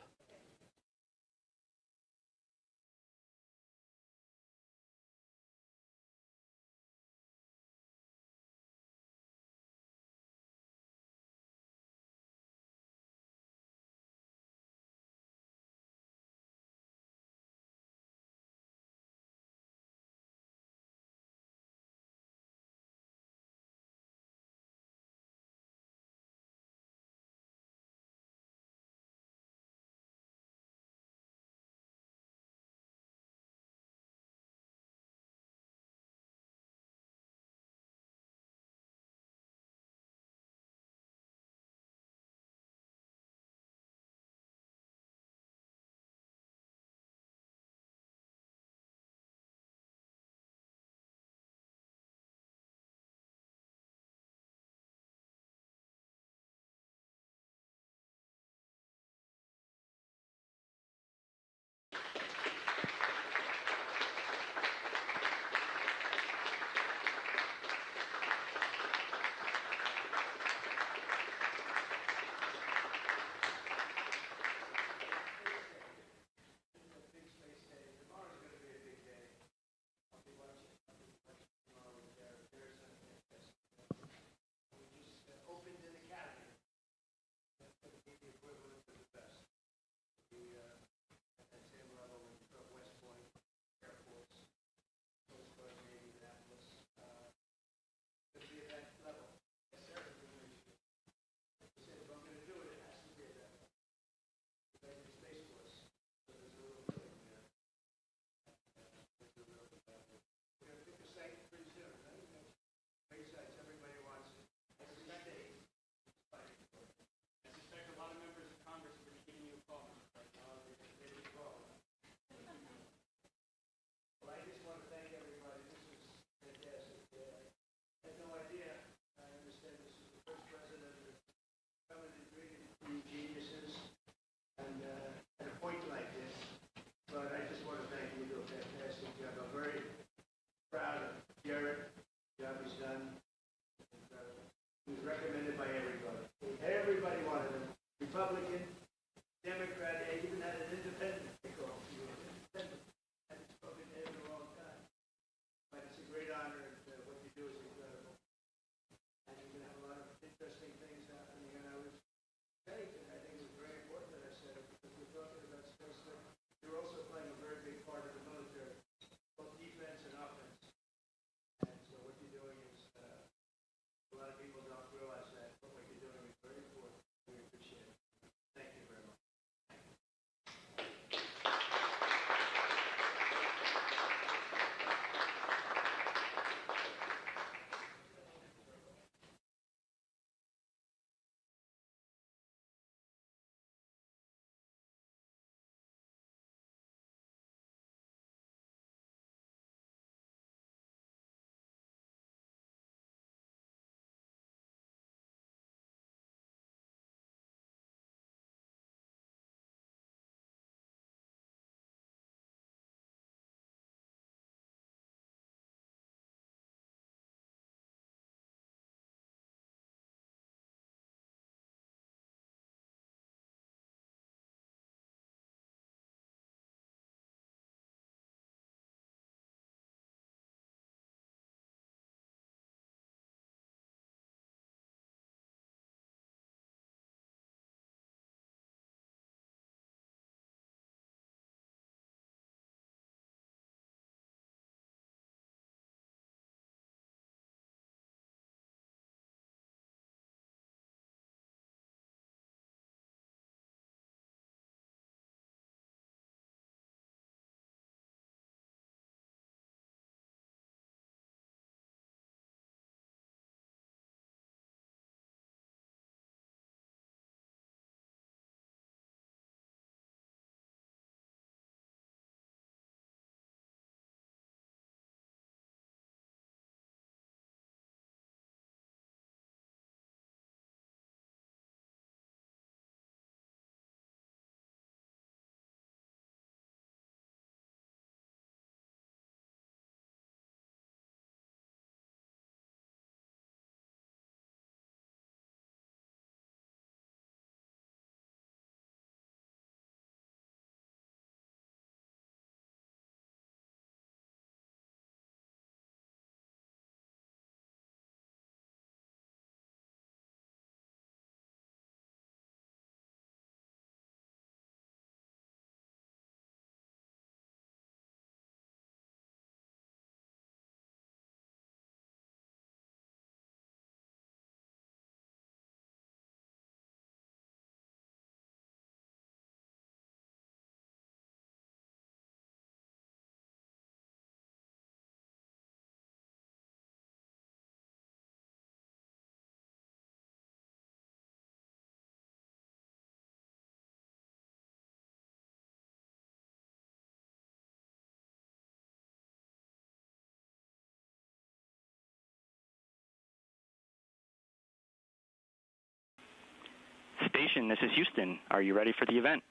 Station, this is Houston. Are you ready for the event?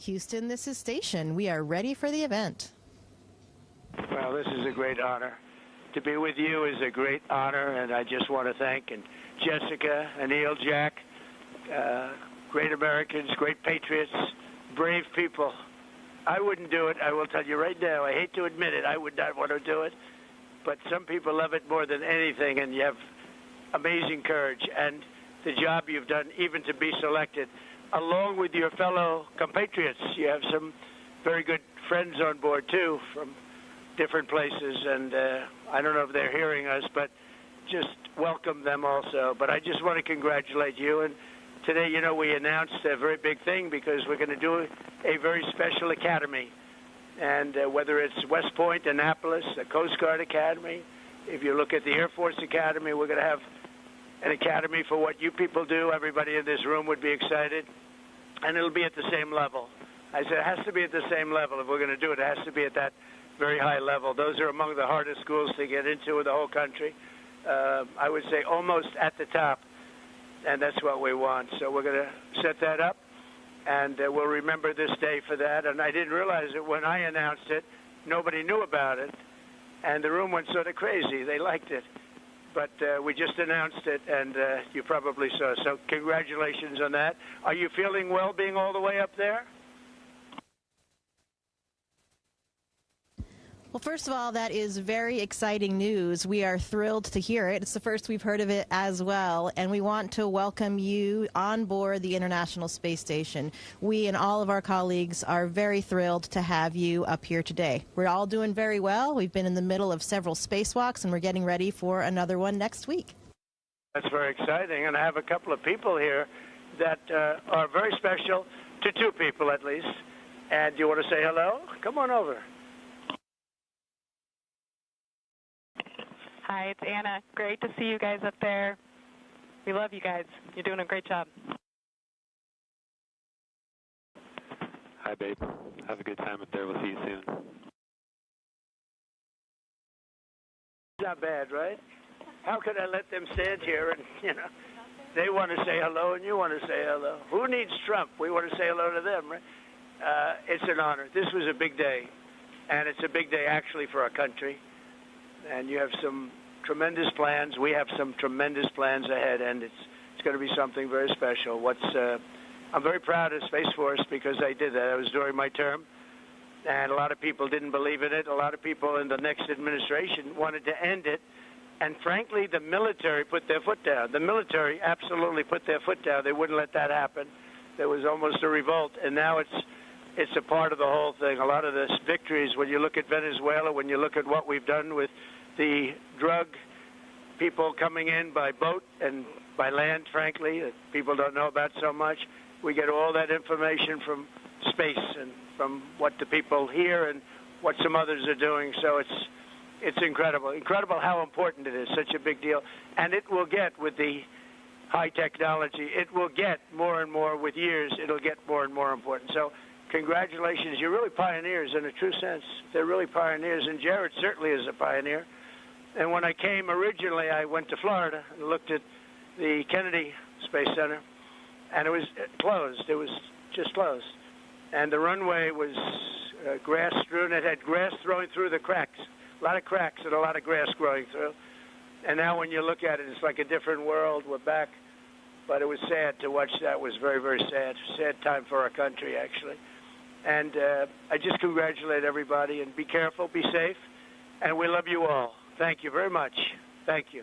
Houston, this is Station. We are ready for the event. Well, this is a great honor. To be with you is a great honor, and I just want to thank Jessica, Anil, Jack, great Americans, great patriots, brave people. I wouldn't do it. I will tell you right now. I hate to admit it. I would not want to do it. But some people love it more than anything, and you have amazing courage. And the job you've done, even to be selected, along with your fellow compatriots. You have some very good friends on board, too, from different places. And I don't know if they're hearing us, but just welcome them also. But I just want to congratulate you. And today, you know, we announced a very big thing because we're going to do a very special academy. And whether it's West Point, Annapolis, the Coast Guard Academy, if you look at the Air Force Academy, we're going to have an academy for what you people do. Everybody in this room would be excited. And it'll be at the same level. I said it has to be at the same level. If we're going to do it, it has to be at that very high level. Those are among the hardest schools to get into in the whole country. I would say almost at the top. And that's what we want. So we're going to set that up. And we'll remember this day for that. And I didn't realize it when I announced it. Nobody knew about it. And the room went sort of crazy. They liked it. But we just announced it, and you probably saw. So congratulations on that. Are you feeling well being all the way up there? Well, first of all, that is very exciting news. We are thrilled to hear it. It's the first we've heard of it as well, and we want to welcome you on board the International Space Station. We and all of our colleagues are very thrilled to have you up here today. We're all doing very well. We've been in the middle of several spacewalks, and we're getting ready for another one next week. That's very exciting, and I have a couple of people here that are very special to two people at least. And do you want to say hello? Come on over. Hi, it's Anna. Great to see you guys up there. We love you guys. You're doing a great job. Hi, babe. Have a good time up there. We'll see you soon. Not bad, right? How could I let them stand here and, you know, they want to say hello and you want to say hello. Who needs Trump? We want to say hello to them, right? It's an honor. This was a big day, and it's a big day actually for our country. And you have some tremendous plans. We have some tremendous plans ahead, and it's going to be something very special. I'm very proud of Space Force because I did that. It was during my term, and a lot of people didn't believe in it. A lot of people in the next administration wanted to end it, and frankly, the military put their foot down. The military absolutely put their foot down. They wouldn't let that happen. There was almost a revolt, and now it's a part of the whole thing. A lot of the victories, when you look at Venezuela, when you look at what we've done with the drug people coming in by boat and by land, frankly, that people don't know about so much, we get all that information from space and from what the people hear and what some others are doing. So it's incredible. Incredible how important it is, such a big deal. And it will get, with the high technology, it will get more and more with years. It'll get more and more important. So congratulations. You're really pioneers in a true sense. They're really pioneers, and Jared certainly is a pioneer. And when I came originally, I went to Florida and looked at the Kennedy Space Center, and it was closed. It was just closed. And the runway was grass strewn. It had grass throwing through the cracks, a lot of cracks and a lot of grass growing through. And now when you look at it, it's like a different world. We're back. But it was sad to watch that. It was very, very sad. Sad time for our country, actually. And I just congratulate everybody, and be careful, be safe, and we love you all. Thank you very much. Thank you.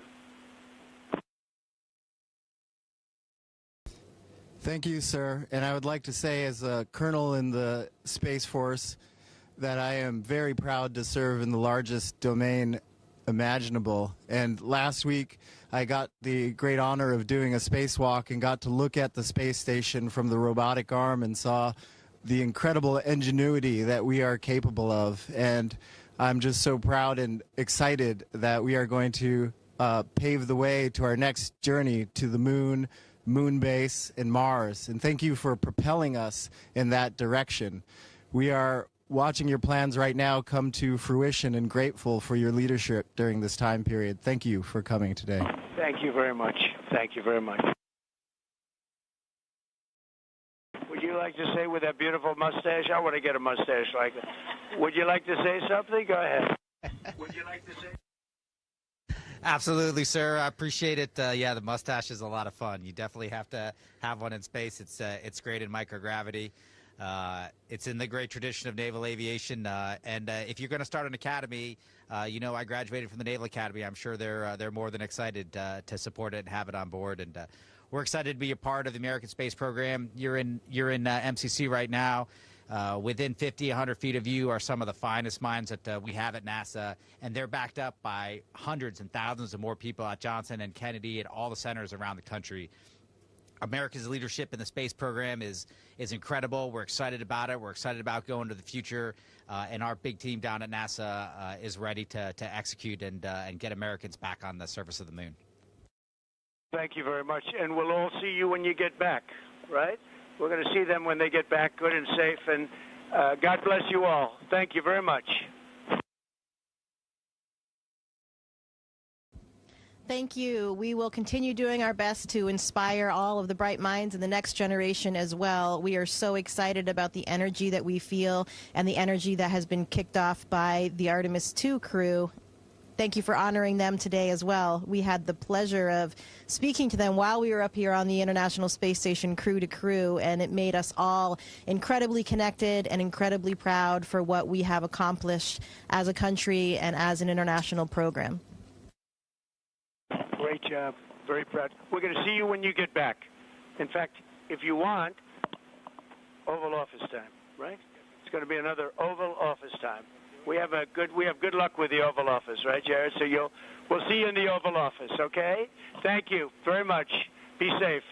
Thank you, sir. And I would like to say, as a colonel in the Space Force, that I am very proud to serve in the largest domain imaginable. And last week, I got the great honor of doing a spacewalk and got to look at the space station from the robotic arm and saw the incredible ingenuity that we are capable of. And I'm just so proud and excited that we are going to pave the way to our next journey to the moon, moon base, and Mars. And thank you for propelling us in that direction. We are watching your plans right now come to fruition and grateful for your leadership during this time period. Thank you for coming today. Thank you very much. Thank you very much. Would you like to say with that beautiful mustache? I want to get a mustache like that. Would you like to say something? Go ahead. Would you like to say? Absolutely, sir. I appreciate it. Yeah, the mustache is a lot of fun. You definitely have to have one in space. It's great in microgravity. It's in the great tradition of naval aviation. And if you're going to start an academy, you know, I graduated from the Naval Academy. I'm sure they're more than excited to support it and have it on board. And we're excited to be a part of the American space program. You're in MCC right now. Within 50, 100 feet of you are some of the finest minds that we have at NASA, and they're backed up by hundreds and thousands of more people at Johnson and Kennedy and all the centers around the country. America's leadership in the space program is incredible. We're excited about it. We're excited about going to the future, and our big team down at NASA is ready to execute and get Americans back on the surface of the moon. Thank you very much, and we'll all see you when you get back, right? We're going to see them when they get back good and safe, and God bless you all. Thank you very much. Thank you. We will continue doing our best to inspire all of the bright minds in the next generation as well. We are so excited about the energy that we feel and the energy that has been kicked off by the Artemis II crew. Thank you for honoring them today as well. We had the pleasure of speaking to them while we were up here on the International Space Station crew to crew, and it made us all incredibly connected and incredibly proud for what we have accomplished as a country and as an international program. Great job. Very proud. We're going to see you when you get back. In fact, if you want, Oval Office time, right? It's going to be another Oval Office time. We have good luck with the Oval Office, right, Jared? So we'll see you in the Oval Office, okay? Thank you very much. Be safe.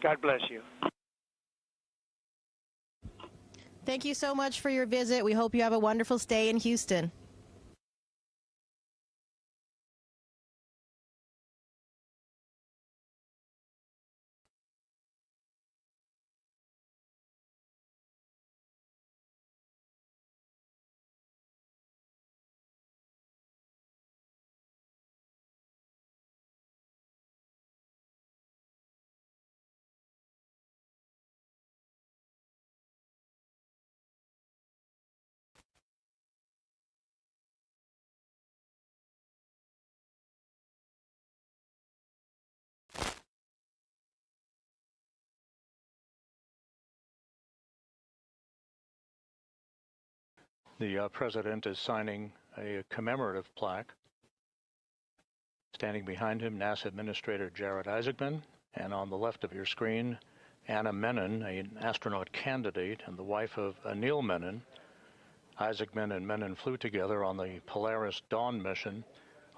God bless you. Thank you so much for your visit. We hope you have a wonderful stay in Houston. The president is signing a commemorative plaque. Standing behind him, NASA Administrator Jared Isaacman, and on the left of your screen, Anna Menon, an astronaut candidate and the wife of Anil Menon. Isaacman and Menon flew together on the Polaris Dawn mission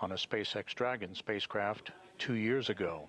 on a SpaceX Dragon spacecraft 2 years ago.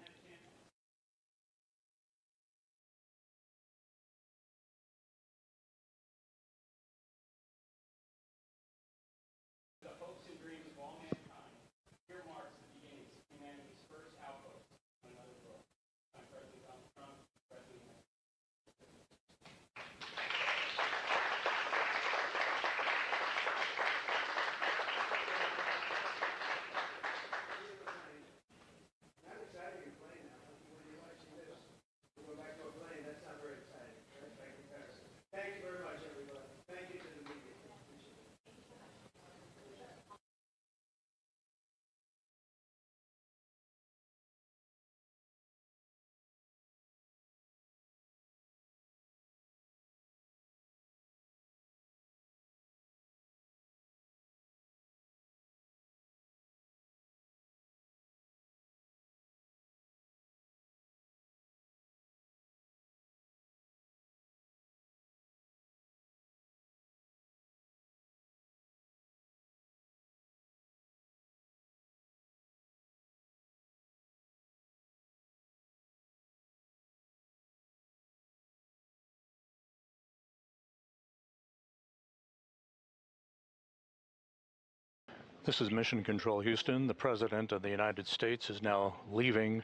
This is Mission Control Houston. The President of the United States is now leaving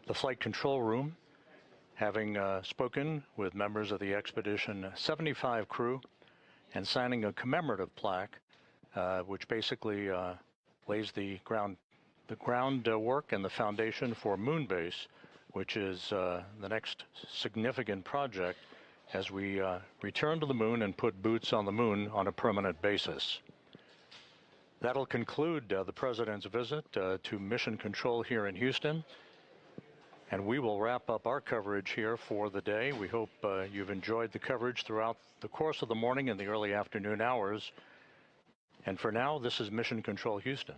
the flight control room, having spoken with members of the Expedition 75 crew and signing a commemorative plaque, which basically lays the groundwork and the foundation for Moonbase, which is the next significant project as we return to the moon and put boots on the moon on a permanent basis. That'll conclude the President's visit to Mission Control here in Houston, and we will wrap up our coverage here for the day. We hope you've enjoyed the coverage throughout the course of the morning and the early afternoon hours. And for now, this is Mission Control Houston.